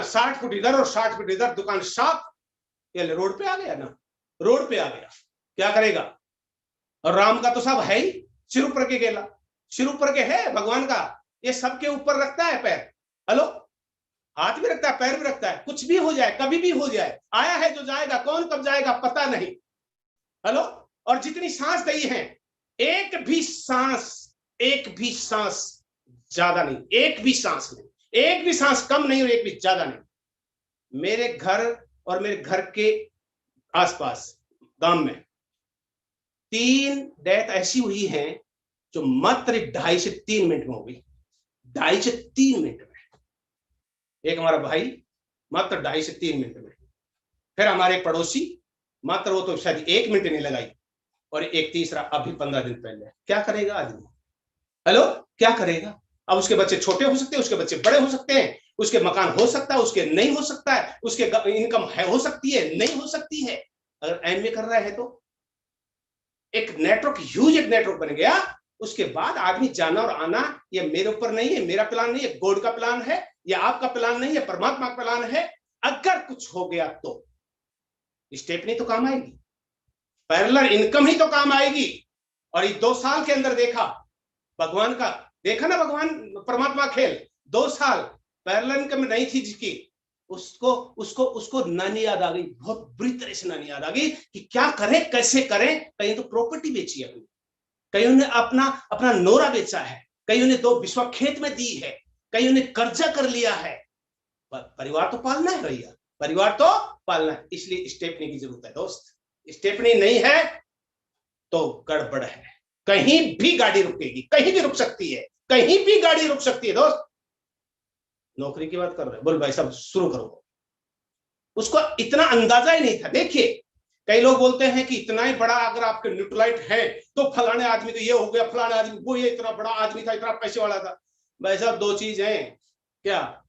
60 फुट इधर और 60 फुट इधर दुकान साफ, रोड पे आ गया ना, रोड पे आ गया, क्या करेगा? और राम का तो सब है ही, सिर ऊपर के गेला, सिर ऊपर के है भगवान का, ये सबके ऊपर रखता है पैर। हेलो, हाथ भी रखता है, पैर भी रखता है, कुछ भी हो जाए, कभी भी हो जाए, आया है जो जाएगा, कौन कब जाएगा पता नहीं। हेलो, और जितनी सांस दी है, एक भी सांस ज्यादा नहीं, एक भी सांस नहीं, एक भी सांस कम नहीं और एक भी ज्यादा नहीं। मेरे घर और मेरे घर के आसपास गांव में 3 डेथ ऐसी हुई हैं जो मात्र 2.5 से 3 मिनट में हो गई, 2.5 से 3 मिनट में। एक हमारा भाई मात्र 2.5 से 3 मिनट में, फिर हमारे एक पड़ोसी मात्र, वो तो शायद 1 मिनट नहीं लगाई, और एक तीसरा अभी 15 दिन पहले। क्या करेगा आदमी? हेलो, क्या करेगा? अब उसके बच्चे छोटे हो सकते हैं, उसके बच्चे बड़े हो सकते हैं, उसके मकान हो सकता है, उसके नहीं हो सकता है, उसके इनकम है हो सकती है, नहीं हो सकती है। अगर एमए कर रहा है तो एक नेटवर्क, ह्यूज एक नेटवर्क बन गया। उसके बाद आदमी जाना और आना, ये मेरे ऊपर नहीं है, मेरा प्लान नहीं है, गॉड का प्लान है, ये आपका प्लान नहीं है, परमात्मा का प्लान है। अगर कुछ हो गया तो स्टेपनी तो काम आएगी, पैरेलल इनकम ही तो काम आएगी। और ये 2 साल के अंदर देखा भगवान का, देखा ना भगवान परमात्मा खेल। 2 साल पैरेलल इनकम नहीं थी जिसकी, उसको उसको उसको नानी याद आ गई, बहुत बुरी तरह से नानी याद आ गई कि क्या करें, कैसे करें। कहीं तो प्रॉपर्टी बेची अपनी, कईयों ने अपना अपना नोरा बेचा है, कईयों ने 2 बिस्वा खेत में दी है, कईयों ने कर्जा कर लिया है। परिवार तो पालना है भैया, परिवार तो पालना है, इसलिए स्टेपनी की जरूरत है दोस्त। स्टेपनी नहीं है तो गड़बड़ है, कहीं भी गाड़ी रुकेगी, कहीं भी रुक सकती है, कहीं भी गाड़ी रुक सकती है दोस्त। नौकरी की बात कर रहे हैं, बोल भाई साहब शुरू करो। उसको इतना अंदाजा ही नहीं था। देखिए, कई लोग बोलते हैं कि इतना ही बड़ा अगर आपके न्यूट्रलाइट है तो फलाने आदमी तो ये हो गया, फलाने आदमी वो, ये इतना बड़ा आदमी था, इतना पैसे वाला था। भाई साहब 2 चीज हैं, क्या?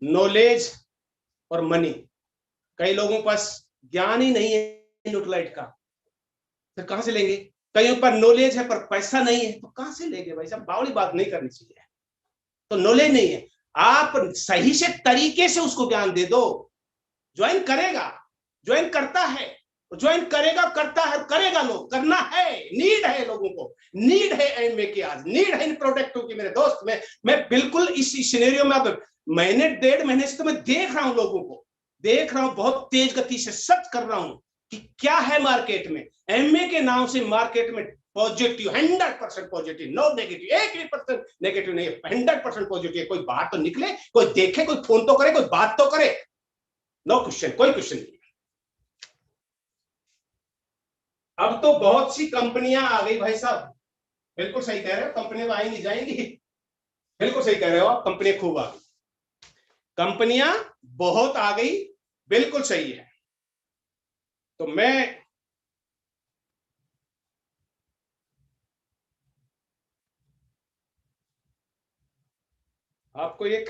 नॉलेज और मनी। कई लोगों के पास ज्ञान ही नहीं है न्यूट्रलाइट का, फिर कहां से लेंगे? कईयों पर नॉलेज है पर पैसा नहीं है, तो कहां से लेंगे? भाई साहब बावली बात नहीं करनी चाहिए। तो नॉलेज नहीं है, आप सही से तरीके से उसको ज्ञान दे दो। ज्वाइन करेगा, ज्वाइन करता है, ज्वाइन करेगा, करता है, करेगा। लोग करना है, नीड है, लोगों को नीड है एमए की, आज नीड है इन प्रोडक्टों की। मेरे दोस्त, मैं बिल्कुल इस सिनेरियो में अब महीने 1.5 महीने से तो मैं देख रहा हूं, लोगों को देख रहा हूं, बहुत तेज गति से सर्च कर रहा हूं कि क्या है मार्केट में। एमए के नाम से मार्केट में positive, 100% positive, no negative, 1% negative नहीं है, 100% पॉजिटिव। कोई बात तो निकले, कोई देखे, कोई फोन तो करे, कोई बात तो करे। नो क्वेश्चन, कोई क्वेश्चन नहीं। अब तो बहुत सी कंपनियां आ गई भाई साहब, बिल्कुल सही कह रहे हो, कंपनियां आएंगी जाएंगी, बिल्कुल सही कह रहे हो आप, कंपनियां खूब आ गई, कंपनियां बहुत आ गई, बिल्कुल सही है। तो मैं आपको एक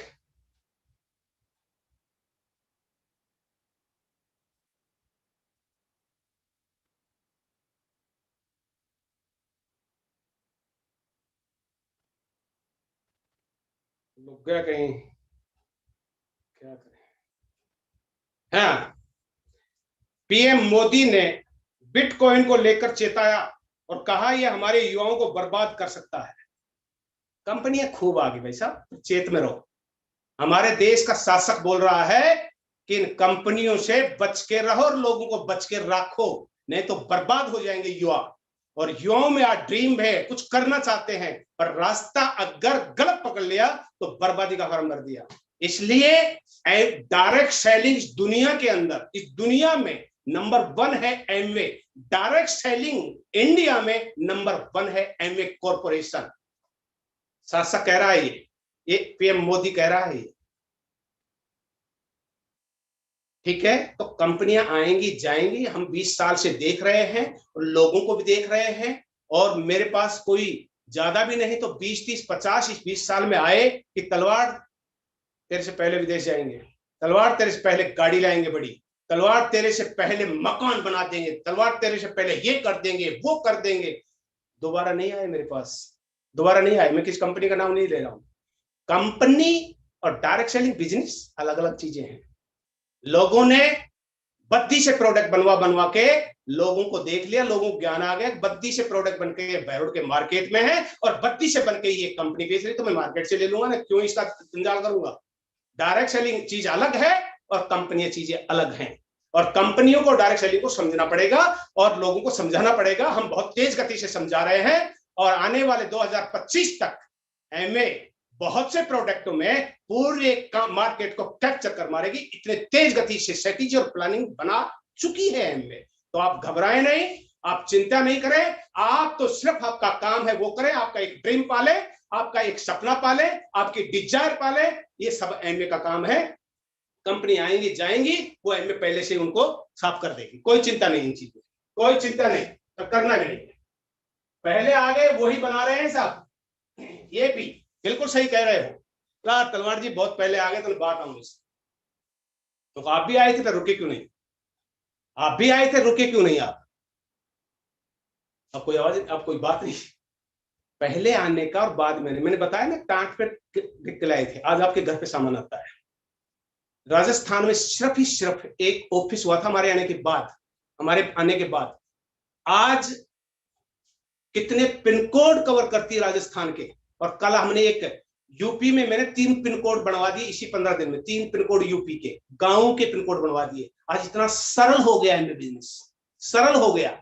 लुक गया कहीं, क्या करें। हाँ, पीएम मोदी ने बिटकॉइन को लेकर चेताया और कहा यह हमारे युवाओं को बर्बाद कर सकता है। कंपनियां खूब आ गई भाई साहब, चेत में रहो। हमारे देश का शासक बोल रहा है कि इन कंपनियों से बच के रहो और लोगों को बच के रखो, नहीं तो बर्बाद हो जाएंगे युवा। और युवाओं में आज ड्रीम है, कुछ करना चाहते हैं, पर रास्ता अगर गलत पकड़ लिया तो बर्बादी का फर्म कर दिया। इसलिए डायरेक्ट सेलिंग इस दुनिया के अंदर, इस दुनिया में नंबर 1 है एमवे। डायरेक्ट सेलिंग इंडिया में नंबर 1 है एमवे कॉर्पोरेशन। साथ कह रहा है ये पीएम मोदी कह रहा है। ठीक है, तो कंपनियां आएंगी जाएंगी, हम 20 साल से देख रहे हैं और लोगों को भी देख रहे हैं। और मेरे पास कोई ज्यादा भी नहीं तो 20, 30, 50 इस 20 साल में आए कि तलवार तेरे से पहले विदेश जाएंगे, तलवार तेरे से पहले गाड़ी लाएंगे बड़ी, तलवार तेरे से पहले मकान बना देंगे, तलवार तेरे से पहले ये कर देंगे वो कर देंगे। दोबारा नहीं आए मेरे पास, दोबारा नहीं आए। मैं किस कंपनी का नाम नहीं ले रहा हूं। कंपनी और डायरेक्ट सेलिंग बिजनेस अलग अलग चीजें हैं। लोगों ने बद्दी से प्रोडक्ट बनवा के लोगों को देख लिया, लोगों को ज्ञान आ गया, बद्दी से प्रोडक्ट बनके बैरोड के मार्केट में है और बद्दी से बनके ये कंपनी बेच रही, तो मैं मार्केट से ले लूंगा ना, क्यों इसका जंजाल करूंगा। डायरेक्ट सेलिंग चीज अलग है और कंपनियां चीजें अलग हैं। और कंपनियों को डायरेक्ट सेलिंग को समझना पड़ेगा और लोगों को समझाना पड़ेगा। हम बहुत तेज गति से समझा रहे हैं और आने वाले 2025 तक एमए बहुत से प्रोडक्टों में पूरे मार्केट को कैप्चर कर मारेगी। इतने तेज गति से स्ट्रेटेजी और प्लानिंग बना चुकी है एमए। तो आप घबराएं नहीं, आप चिंता नहीं करें, आप तो सिर्फ आपका काम है वो करें। आपका एक ड्रीम पाले, आपका एक सपना पाले, आपकी डिजायर पाले, ये सब एमए का काम है। कंपनी आएंगी जाएंगी, वो एमए पहले से उनको साफ कर देगी। कोई चिंता नहीं इन चीजों, कोई चिंता नहीं, तो करना नहीं। पहले आ गए वही बना रहे हैं साहब, ये भी बिल्कुल सही कह रहे हो। तलवार जी बहुत पहले आ गए तो बात आऊंगी। तो आप भी आए थे तो रुके क्यों नहीं? आप भी आए थे, रुके क्यों नहीं आप? अब कोई आवाज, अब कोई बात नहीं। पहले आने का और बाद में, मैंने बताया ना टांट पे टिकलाए थे, आज आपके घर पे सामान आता है। राजस्थान में सिर्फ ही सिर्फ एक ऑफिस हुआ था हमारे आने के बाद, हमारे आने के बाद। आज कितने पिन कोड कवर करती है राजस्थान के। और कल हमने एक यूपी में, मैंने 3 पिन कोड बनवा दिए इसी 15 दिन में। 3 पिन कोड यूपी के, गांवों के पिन कोड बनवा दिए। आज इतना सरल हो गया है बिजनेस, सरल हो गया।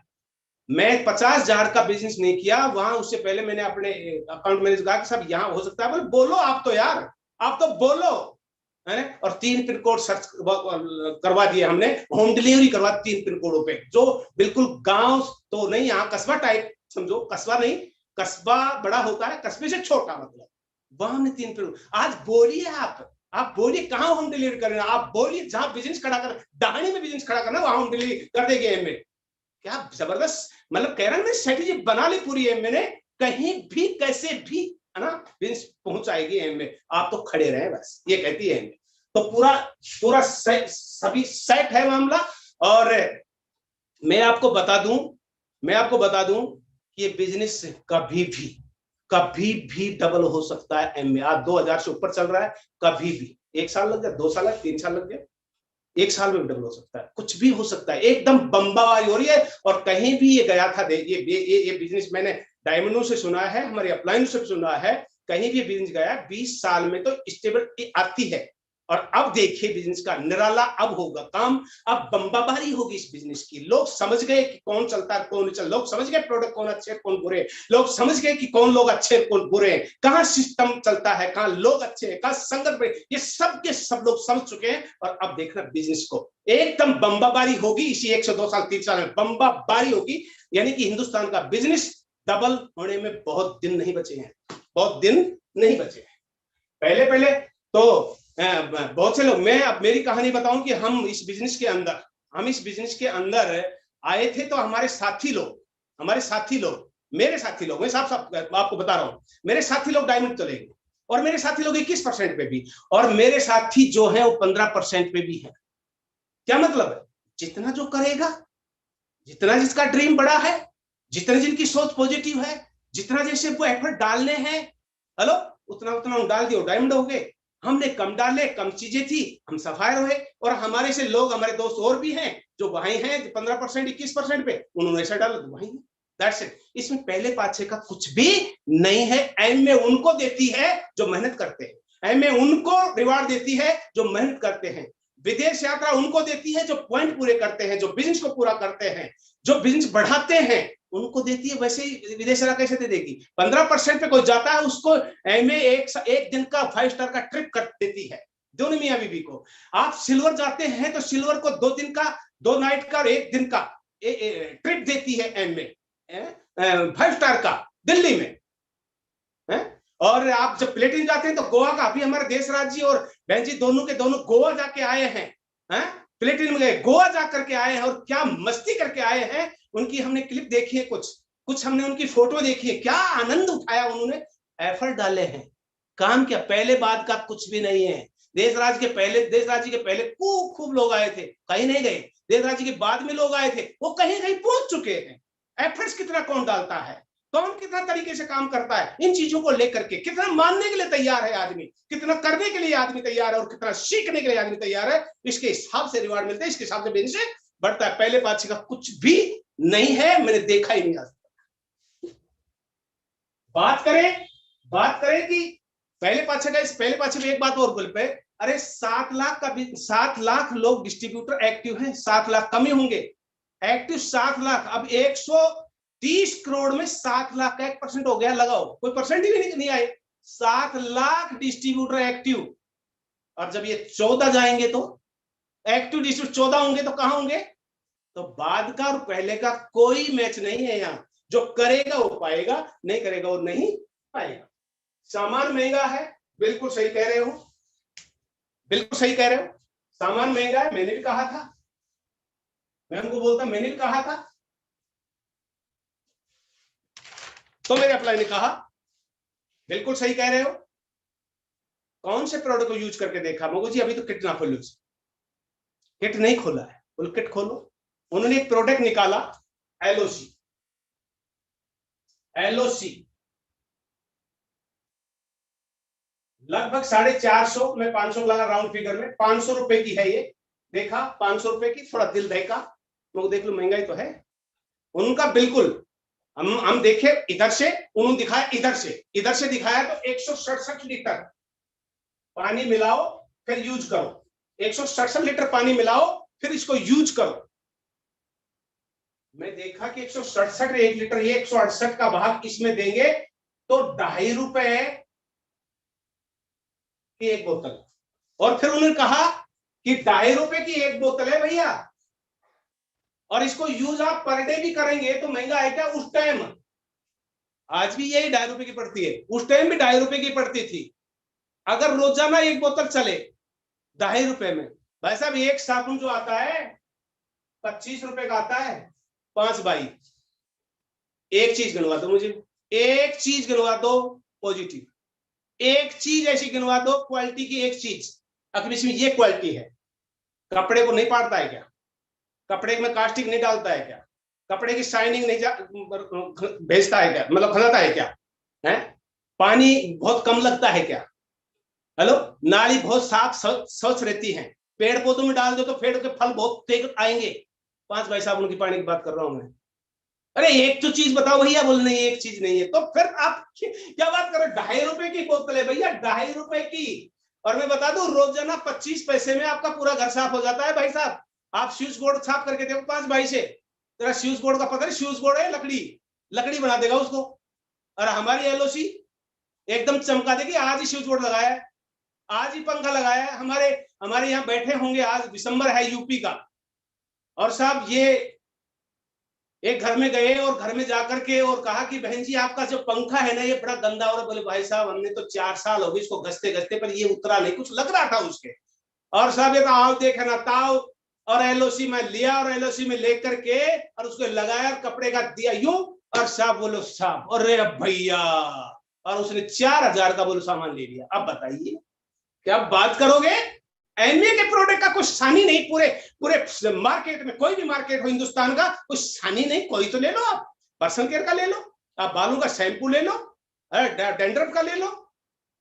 मैं 50,000 का बिजनेस नहीं किया वहां, उससे पहले मैंने अपने अकाउंट मैनेजर कहा कि सब यहाँ हो सकता है। बोले बोलो आप तो यार, आप तो बोलो है। और 3 पिन कोड सर्च करवा दिए हमने, होम डिलीवरी करवा 3 पिन कोडों पे, जो बिल्कुल गांव तो नहीं, यहाँ कस्बा टाइप समझो। कस्बा नहीं, कस्बा बड़ा होता है, कस्बे से छोटा मतलब। वहां हमने 3 पिन। आज बोलिए आप बोलिए कहाँ होम डिलीवरी करना। आप बोलिए जहां बिजनेस खड़ा कर, डाहनी में बिजनेस खड़ा करना, वहां होम डिलीवरी कर देगी एमए। क्या जबरदस्त, मतलब कह रहा है स्ट्रेटेजी बना ली पूरी एमए ने, कहीं भी कैसे भी है ना बिजनेस पहुंचाएगी एमए। आप तो खड़े रहे बस, ये कहती है एमए। तो पूरा सभी सेट है मामला। और मैं आपको बता दूं कि ये बिजनेस कभी भी डबल हो सकता है एमए। आज 2000 से ऊपर चल रहा है, कभी भी 1 साल लग गया, 2 साल लग, 3 साल लग गया, 1 साल में भी डबल हो सकता है, कुछ भी हो सकता है। एकदम बम्बावारी हो रही है। और कहीं भी ये गया था, ये बिजनेस मैंने डायमंडों से सुना है, हमारे अपलाइन से सुना है, कहीं भी बिजनेस गया 20 साल में तो स्टेबिलिटी आती है। और अब देखिए बिजनेस का निराला अब होगा काम, अब बम्बाबारी होगी इस बिजनेस की। लोग समझ गए कि कौन चलता है कौन नहीं चलता, लोग समझ गए प्रोडक्ट कौन अच्छे कौन बुरे, लोग समझ गए कि कौन लोग अच्छे कौन बुरे, कहाँ सिस्टम चलता है, कहाँ लोग अच्छे हैं, कहाँ संगत में, ये सब के सब लोग समझ चुके हैं। और अब देखना बिजनेस को एकदम बम्बाबारी होगी इसी 1 से 2 साल 3 साल में बम्बाबारी होगी। यानी कि हिंदुस्तान का बिजनेस डबल होने में बहुत दिन नहीं बचे हैं, बहुत दिन नहीं बचे हैं। पहले तो बहुत से लोग, मैं अब मेरी कहानी बताऊं कि हम इस बिजनेस के अंदर आए थे। तो हमारे साथी लोग, मेरे साथी लोग, मैं साफ आपको बता रहा हूं, मेरे साथी लोग डायमंड चले गए और मेरे साथी लोग 21% पे भी, और मेरे साथी जो है वो 15% पे भी है। क्या मतलब है? जितना जो करेगा, जितना जिसका ड्रीम बड़ा है, जितना जिनकी सोच पॉजिटिव है, जितना जैसे वो एफर्ट डालने हैं, हेलो उतना डाल दियो, डायमंड हो गए। हमने कम डाले, कम चीजें थी, हम सफायर हुए। और हमारे से लोग, हमारे दोस्त और भी हैं जो वहीं हैं 15% 21% पे, उन्होंने ऐसा डाला तो वहीं। That's it. इसमें पहले पाछे का कुछ भी नहीं है। एमए उनको देती है जो मेहनत करते हैं, एमए उनको रिवार्ड देती है जो मेहनत करते हैं। विदेश यात्रा उनको देती है जो पॉइंट पूरे करते हैं, जो बिजनेस को पूरा करते हैं, जो बिजनेस बढ़ाते हैं, उनको देती है। वैसे ही विदेश यात्रा कैसे दे देगी? 15% पे कोई जाता है उसको एमए एक दिन का 5 स्टार का ट्रिप कर देती है, दोनों मियां बीवी को। आप सिल्वर जाते हैं तो सिल्वर को 2 दिन का, 2 नाइट का और 1 दिन का ट्रिप देती है एमए 5 स्टार का दिल्ली में है? और आप जब प्लेटिन जाते हैं तो गोवा का, अभी हमारे देश राज्य और बहन जी दोनों के दोनों गोवा जाके आए हैं, प्लेटिन में गए, गोवा जा करके आए हैं और क्या मस्ती करके आए हैं। उनकी हमने क्लिप देखी है, कुछ हमने उनकी फोटो देखी है, क्या आनंद उठाया उन्होंने, एफर्ट डाले हैं, काम किया। पहले बाद का कुछ भी नहीं है। देश राज्य के पहले खूब लोग आए थे, कहीं नहीं गए। देश राज्य के बाद में लोग आए थे, वो कहीं कहीं पहुंच चुके हैं। एफर्ट्स कितना कौन डालता है, कौन कितना तरीके से काम करता है, इन चीजों को लेकर के कितना मानने के लिए तैयार है आदमी, कितना करने के लिए आदमी तैयार है और कितना सीखने के लिए आदमी तैयार है, इसके हिसाब से रिवार्ड मिलता है, इसके हिसाब से बिजनेस बढ़ता है। पहले बादशाह का कुछ भी नहीं है, मैंने देखा ही नहीं आज तक। बात करें कि पहले पाछे में एक बात और बोल पे, अरे 7 लाख लोग डिस्ट्रीब्यूटर एक्टिव हैं, 7 लाख कम ही होंगे एक्टिव, 7 लाख। अब 130 करोड़ में 7 लाख का 1% हो गया, लगाओ, कोई परसेंट ही नहीं आए। 7 लाख डिस्ट्रीब्यूटर एक्टिव, और जब ये 14 जाएंगे तो एक्टिव डिस्ट्रीब्यूटर 14 होंगे तो कहां होंगे? तो बाद का और पहले का कोई मैच नहीं है यहाँ। जो करेगा वो पाएगा, नहीं करेगा वो नहीं पाएगा। सामान महंगा है, बिल्कुल सही कह रहे हो, बिल्कुल सही कह रहे हो, सामान महंगा है, मैंने भी कहा था, मैं उनको बोलता मैंने भी कहा था, तो मेरे अप्लाई ने कहा बिल्कुल सही कह रहे हो। कौन से प्रोडक्ट को यूज करके देखा? मोगो जी अभी तो किट ना खोलो, किट नहीं खोला है, बोलो किट खोलो। उन्होंने एक प्रोडक्ट निकाला, एलओसी लगभग 450, मैं 500 लगा राउंड फिगर में, 500 रुपए की है ये। देखा 500 रुपए की, थोड़ा दिल देखा, लोग देख लो महंगाई तो है उनका, बिल्कुल। हम देखे इधर से, उन्होंने दिखाया इधर से दिखाया तो 167 लीटर पानी मिलाओ फिर यूज करो, 167 लीटर पानी मिलाओ फिर इसको यूज करो। मैं देखा कि 167 1 लीटर, ये 168 का भाग इसमें देंगे तो 2.5 रुपए की एक बोतल। और फिर उन्होंने कहा कि 2.5 रुपए की एक बोतल है भैया, और इसको यूज आप पर डे भी करेंगे तो महंगा है क्या? उस टाइम, आज भी यही 2.5 रुपए की पड़ती है, उस टाइम भी 2.5 रुपए की पड़ती थी। अगर रोजाना एक बोतल चले 2.5 रुपए में, भाई साहब एक साबुन जो आता है 25 रुपए का आता है, 5 बाई। एक चीज गिनवा दो मुझे, एक चीज गिनवा दो पॉजिटिव, एक चीज ऐसी गिनवा दो क्वालिटी की, एक चीज अगर इसमें ये क्वालिटी है। कपड़े को नहीं पाड़ता है क्या? कपड़े में कास्टिक नहीं डालता है क्या? कपड़े की शाइनिंग नहीं भेजता है क्या, मतलब खनाता है क्या? है? पानी बहुत कम लगता है क्या? हेलो, नाली बहुत साफ स्वच्छ रहती है, पेड़ पौधों में डाल दो तो पेड़ के फल बहुत तेज आएंगे। 5 भाई साहब उनकी पानी की बात कर रहा हूं मैं। अरे एक तो चीज बताओ भैया, बोल नहीं एक चीज नहीं है, तो फिर आप क्या बात करो? 2.5 रुपए की बोतल है भैया, 2.5 रुपए की। और मैं बता दूं रोजाना 25 पैसे में आपका पूरा घर साफ हो जाता है भाई साहब। आप स्विच बोर्ड साफ करके देखो 5 भाई से, तेरा स्विच बोर्ड का पता नहीं, स्विच बोर्ड है लकड़ी बना देगा उसको। और हमारी एलओसी एकदम चमका देगी, आज ही स्विच बोर्ड लगाया है, आज ही पंखा लगाया है। हमारे यहाँ बैठे होंगे, आज दिसंबर है यूपी का, और साहब ये एक घर में गए और घर में जाकर के और कहा कि बहन जी आपका जो पंखा है ना ये बड़ा गंदा हो रहा है। बोले भाई साहब हमने तो 4 साल हो गए इसको घसते घसते, पर ये उतरा नहीं, कुछ लग रहा था उसके। और साहब ये तो आओ देखे ना ताओ, और एलओसी में लिया और एलओसी में लेकर के और उसको लगाया, कपड़े का दिया यूं, और साहब बोलो साहब, अरे भैया, और उसने 4,000 का बोलो सामान ले लिया। अब बताइए क्या बात करोगे? एमए के प्रोडक्ट का कुछ सानी नहीं, पूरे मार्केट में, कोई भी मार्केट हो हिंदुस्तान का, कुछ सानी नहीं। कोई तो ले लो, आप पर्सनल केयर का ले लो, आप बालों का शैम्पू ले लो, डैंड्रफ का ले लो,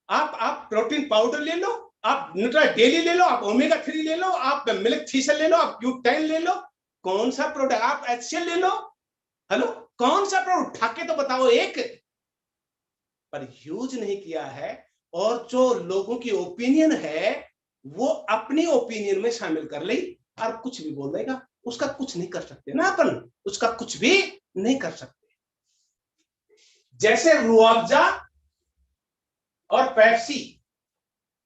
आप प्रोटीन पाउडर ले लो, आप न्यूट्रा डेली ले लो, आप ओमेगा 3 ले लो, आप मिल्क थीसल ले लो, आप Q10 ले लो, कौन सा प्रोडक्ट, आप HCL ले लो। हेलो, कौन सा प्रोडक्ट उठा के तो बताओ एक, पर यूज नहीं किया है। और जो लोगों की ओपिनियन है वो अपनी ओपिनियन में शामिल कर ली और कुछ भी बोल देगा, उसका कुछ नहीं कर सकते ना अपन, उसका कुछ भी नहीं कर सकते। जैसे रुआवजा और पेप्सी,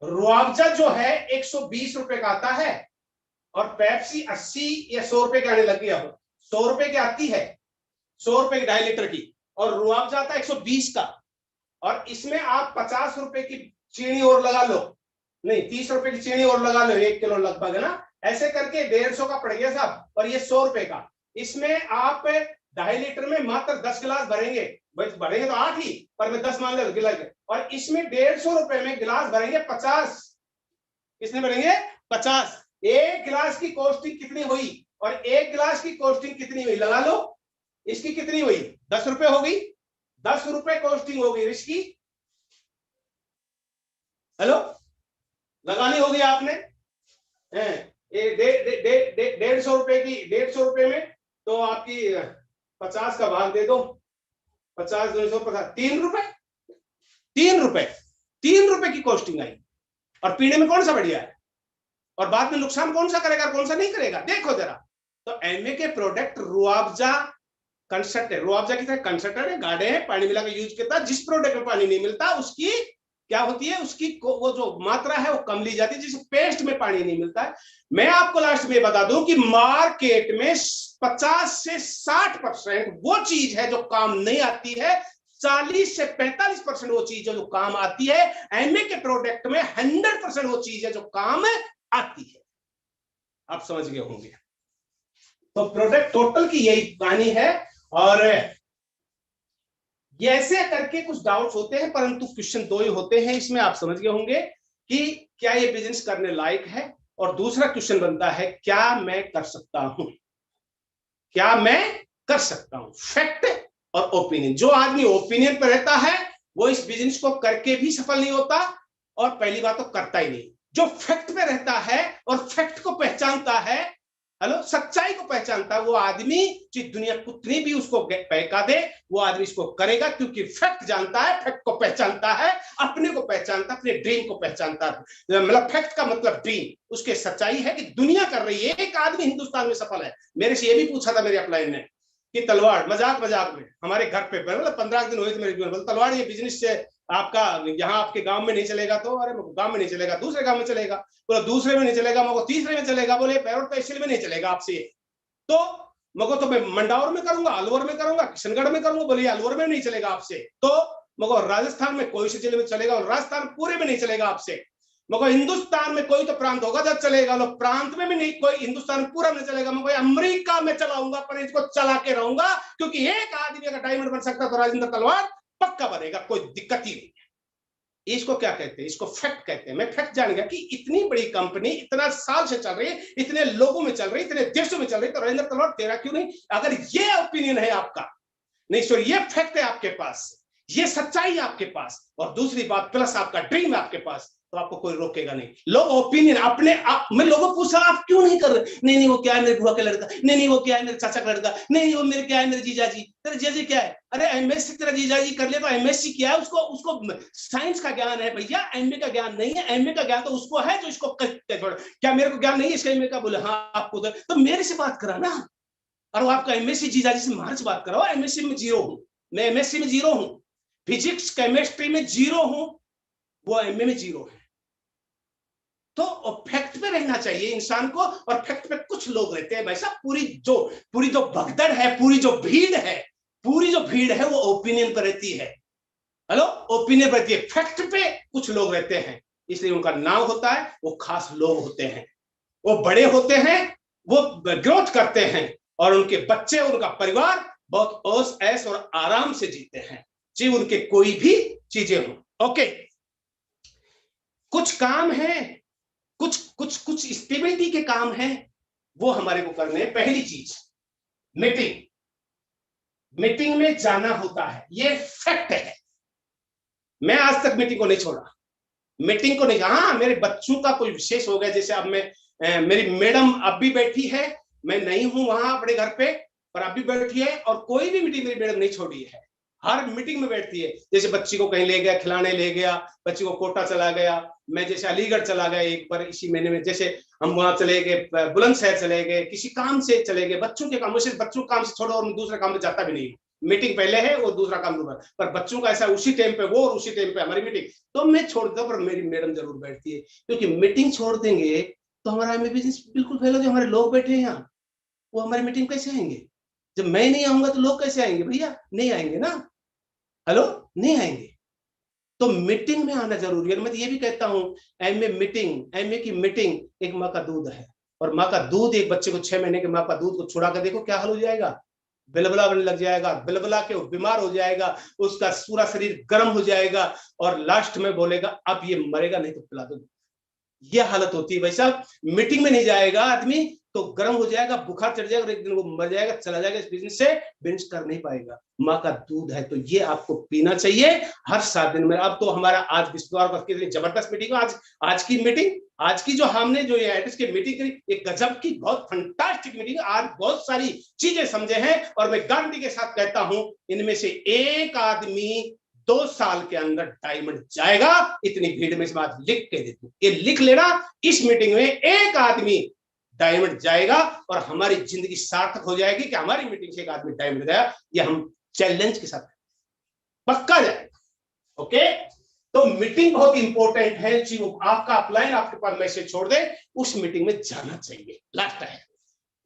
रुआवजा जो है 120 रुपए का आता है और पेप्सी 80 या 100 रुपए के आने लग गया, 100 रुपए की आती है, 100 रुपए की 2.5 लीटर की, और रुआवजा आता है 120 का, और इसमें आप 50 रुपए की चीनी और लगा लो, नहीं 30 रुपए की चीनी और लगा लो, 1 किलो लगभग, है ना, ऐसे करके 150 का पड़ गया साहब, और ये 100 रुपए का। इसमें आप 2.5 लीटर में मात्र 10 गिलास भरेंगे, भरेंगे तो 8 ही, पर मैं 10 मान ले गिलास, और इसमें 150 रुपए में गिलास भरेंगे 50, किसने भरेंगे 50। एक गिलास की कॉस्टिंग कितनी हुई, और एक गिलास की कॉस्टिंग कितनी हुई, लगा लो, इसकी कितनी हुई, 10 रुपए हो गई, 10 रुपए कॉस्टिंग हो गई इसकी, हेलो, लगानी होगी आपने 150 रुपए की, 150 रुपए में तो आपकी 50 का भाग दे दो, 50 250, 3 रुपए, 3 रुपए, 3 रुपए की कॉस्टिंग आई, और पीने में कौन सा बढ़िया है, और बाद में नुकसान कौन सा करेगा कौन सा नहीं करेगा, देखो जरा। तो एमए के प्रोडक्ट रुआवजा कंसर्ट है, रुआवजा की तरह कंसर्टर है, गाढ़े हैं, पानी मिला के यूज करता है, जिस प्रोडक्ट में पानी नहीं मिलता उसकी क्या होती है, उसकी वो जो मात्रा है वो कम ली जाती है, जिस पेस्ट में पानी नहीं मिलता है। मैं आपको लास्ट में बता दूं कि मार्केट में 50 से 60% वो चीज है जो काम नहीं आती है, 40 से 45% वो चीज है जो काम आती है। एमए के प्रोडक्ट में 100% वो चीज है जो काम आती है, आप समझ गए होंगे। तो प्रोडक्ट टोटल की यही कहानी है, और ये ऐसे करके कुछ डाउट्स होते हैं, परंतु क्वेश्चन 2 ही होते हैं इसमें, आप समझ गए होंगे कि क्या ये बिजनेस करने लायक है, और दूसरा क्वेश्चन बनता है क्या मैं कर सकता हूं, क्या मैं कर सकता हूं, फैक्ट और ओपिनियन। जो आदमी ओपिनियन पर रहता है वो इस बिजनेस को करके भी सफल नहीं होता, और पहली बात तो करता ही नहीं। जो फैक्ट पे रहता है और फैक्ट को पहचानता है, हेलो, सच्चाई को पहचानता है, वो आदमी चाहे दुनिया कितनी भी उसको बहका दे, वो आदमी इसको करेगा, क्योंकि फैक्ट जानता है, फैक्ट को पहचानता है, अपने को पहचानता है, अपने ड्रीम को पहचानता है। मतलब फैक्ट का मतलब ड्रीम, उसके सच्चाई है कि दुनिया कर रही है, एक आदमी हिंदुस्तान में सफल है। मेरे से ये भी पूछा था मेरे अपलाइन ने कि तलवार, मजाक मजाक में हमारे घर पे, मतलब 15 दिन हुए थे मेरे जीवन, तलवार ये बिजनेस से आपका यहाँ आपके गांव में नहीं चलेगा, तो अरे गांव में नहीं चलेगा, दूसरे गांव में चलेगा, बोला दूसरे में नहीं चलेगा, मगर तीसरे में चलेगा, बोले पैरोट तहसील में नहीं चलेगा आपसे, तो मगर तो मैं मंडावर में करूंगा, अलवर में करूंगा, किशनगढ़ में करूंगा, बोले अलवर में नहीं चलेगा आपसे, तो मगर राजस्थान में कोई से जिले में चलेगा, और राजस्थान पूरे में नहीं चलेगा आपसे, मगर हिंदुस्तान में कोई तो प्रांत होगा जब चलेगा, लोग प्रांत में भी नहीं, कोई हिंदुस्तान पूरा में चलेगा, मगर अमेरिका में चलाऊंगा, पर इसको चला के रहूंगा, क्योंकि एक आदमी अगर डायमंड बन सकता तो राजेंद्र तलवार पक्का बनेगा, कोई दिक्कत ही नहीं है। इसको क्या कहते हैं, इसको फैक्ट कहते हैं। मैं फैक्ट जान गया कि इतनी बड़ी कंपनी इतना साल से चल रही है, इतने लोगों में चल रही है, इतने देशों में चल रही है, तो राजेंद्र तलवार तेरा क्यों नहीं? अगर ये ओपिनियन है आपका, नहीं सॉरी, ये फैक्ट है आपके पास, ये सच्चाई है आपके पास, और दूसरी बात प्लस आपका ड्रीम है आपके पास, तो आपको कोई रोकेगा नहीं। लोग ओपिनियन अपने मैं लोगों को पूछा आप क्यों नहीं कर रहे, नहीं वो क्या है मेरे बुआ का लड़का, नहीं वो क्या है मेरे चाचा का लड़का, नहीं वो मेरे क्या है मेरे जीजा जी, तेरे जीजा क्या है, अरे एमएससी तेरा जीजा जी कर ले, तो एमएससी क्या है, उसको साइंस का ज्ञान है भैया, एमए का ज्ञान नहीं है, एमए का ज्ञान तो उसको है जो इसको क्या मेरे को ज्ञान नहीं है इसका एमए का, बोले हाँ आपको, तो मेरे से बात करा ना, और वो आपका एमएससी जीजा जी से मार्च बात करो, एमएससी में 0 हूं, मैं एमएससी में 0 हूं, फिजिक्स केमिस्ट्री में 0 हूं, वो एमए में 0 है। तो फैक्ट पे रहना चाहिए इंसान को, और फैक्ट पे कुछ लोग रहते हैं भाई साहब, पूरी जो भगदड़ है, पूरी जो भीड़ है वो ओपिनियन पर रहती है, हेलो, ओपिनियन पर रहती है, फैक्ट पे कुछ लोग रहते हैं, इसलिए उनका नाम होता है, वो खास लोग होते हैं, वो बड़े होते हैं, वो ग्रोथ करते हैं, और उनके बच्चे, उनका परिवार बहुत ऐश और आराम से जीते हैं, चाहे उनके कोई भी चीजें हो। ओके, कुछ काम है, कुछ स्टेबिलिटी के काम हैं, वो हमारे को करने हैं। पहली चीज मीटिंग में जाना होता है, ये फैक्ट है। मैं आज तक मीटिंग को नहीं छोड़ा, मीटिंग को नहीं, हाँ मेरे बच्चों का कोई विशेष हो गया, जैसे अब मैं मेरी मैडम अब भी बैठी है, मैं नहीं हूं वहां अपने घर पे, पर अब भी बैठी है, और कोई भी मीटिंग मेरी मैडम नहीं छोड़ी है। हर मीटिंग में बैठती है। जैसे बच्ची को कहीं ले गया, खिलाने ले गया, बच्ची को कोटा चला गया, मैं जैसे अलीगढ़ चला गया एक बार इसी महीने में, जैसे हम वहां चले गए, बुलंदशहर चले गए, किसी काम से चले गए, बच्चों के काम, सिर्फ बच्चों के काम से छोड़ो और दूसरे काम में जाता भी नहीं, मीटिंग पहले है और दूसरा काम दूसरा, पर बच्चों का ऐसा उसी टाइम पे वो और उसी टाइम पे हमारी मीटिंग, तो मैं छोड़ता हूं, पर मेरी मैडम जरूर बैठती है, क्योंकि मीटिंग छोड़ देंगे तो हमारा बिजनेस बिल्कुल फेल हो जाएगा। हमारे लोग बैठे हैं यहाँ, वो हमारी मीटिंग कैसे आएंगे? जब मैं नहीं आऊंगा तो लोग कैसे आएंगे भैया? नहीं आएंगे ना, हेलो, नहीं आएंगे। तो मीटिंग में आना जरूरी है। मैं तो ये भी कहता हूं, एमए की मीटिंग एक माँ का दूध है, और माँ का दूध, एक बच्चे को 6 महीने के माँ का दूध को छुड़ा कर देखो क्या हाल हो जाएगा, बिलबला बनने लग जाएगा, बिलबला के बीमार हो जाएगा, उसका पूरा शरीर गर्म हो जाएगा, और लास्ट में बोलेगा अब ये मरेगा नहीं तो पिला दो। ये हालत होती है भाई साहब। मीटिंग में नहीं जाएगा आदमी तो गर्म हो जाएगा, बुखार चढ़ जाएगा और एक दिन वो मर जाएगा, चला जाएगा इस बिजनेस से, बिजनेस कर नहीं पाएगा। माँ का दूध है तो ये आपको पीना चाहिए हर 7 दिन में। अब तो हमारा आज विश्ववार की जबरदस्त मीटिंग, आज की मीटिंग, आज की जो हमने जो एडिस की मीटिंग करी, एक गजब की बहुत फंटास्टिक मीटिंग, आज बहुत सारी चीजें समझे हैं, और मैं गारंटी के साथ कहता हूं इनमें से एक आदमी 2 साल के अंदर डायमंड जाएगा। इतनी भीड़ में इस बात लिख के देती हूँ, ये लिख लेना, इस मीटिंग में एक आदमी डायमंड जाएगा और हमारी जिंदगी सार्थक हो जाएगी कि हमारी मीटिंग से एक आदमी डायमंड गया। ये हम चैलेंज के साथ पक्का जाएगा। ओके, तो मीटिंग बहुत इंपॉर्टेंट है। आपका अपलाइन आपके पास मैसेज छोड़ दे, उस मीटिंग में जाना चाहिए। लास्ट है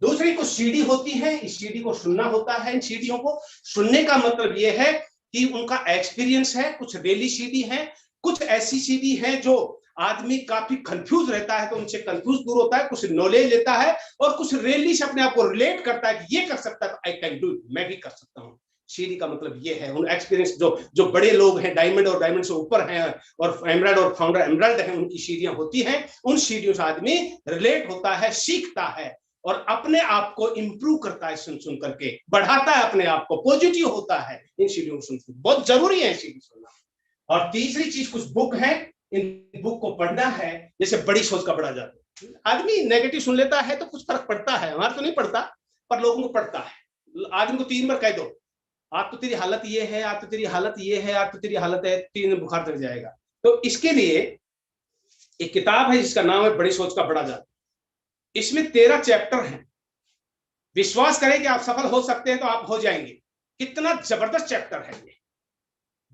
दूसरी को सीडी होती है, इस सीडी को सुनना होता है। इन सीडीओ को सुनने का मतलब यह है कि उनका एक्सपीरियंस है। कुछ रेली सीडी है, कुछ ऐसी सीडी है जो आदमी काफी कंफ्यूज रहता है तो उनसे कंफ्यूज दूर होता है, कुछ नॉलेज लेता है, और कुछ रेली से अपने आप को रिलेट करता है कि ये कर सकता है तो आई कैन डू इट, मैं भी कर सकता हूँ। सीडी का मतलब ये है, उन एक्सपीरियंस जो बड़े लोग हैं, डायमंड और डायमंड से ऊपर हैं और एमराल्ड और फाउंडर एमराल्ड हैं, उनकी सीढ़ियां होती हैं। उन सीढ़ियों से आदमी रिलेट होता है, सीखता है और अपने आप को इंप्रूव करता है, सुन सुन करके बढ़ाता है अपने आप को, पॉजिटिव होता है। इन सीढ़ियों को सुन बहुत जरूरी है सीढ़ी सुनना। और तीसरी चीज, कुछ बुक है, इन बुक को पढ़ना है। जैसे बड़ी सोच का बड़ा जादू, आदमी नेगेटिव सुन लेता है तो कुछ फर्क पड़ता है, हमारा तो नहीं पड़ता पर लोगों को पड़ता है। आदमी को 3 बार कह दो आज तो तेरी हालत ये है, आज तो तेरी हालत ये है, आज तो तेरी हालत है, 3 दिन बुखार चढ़ जाएगा। तो इसके लिए एक किताब है जिसका नाम है बड़ी सोच का बड़ा जादू। इसमें 13 चैप्टर हैं। विश्वास करें कि आप सफल हो सकते हैं तो आप हो जाएंगे। कितना जबरदस्त चैप्टर है ये।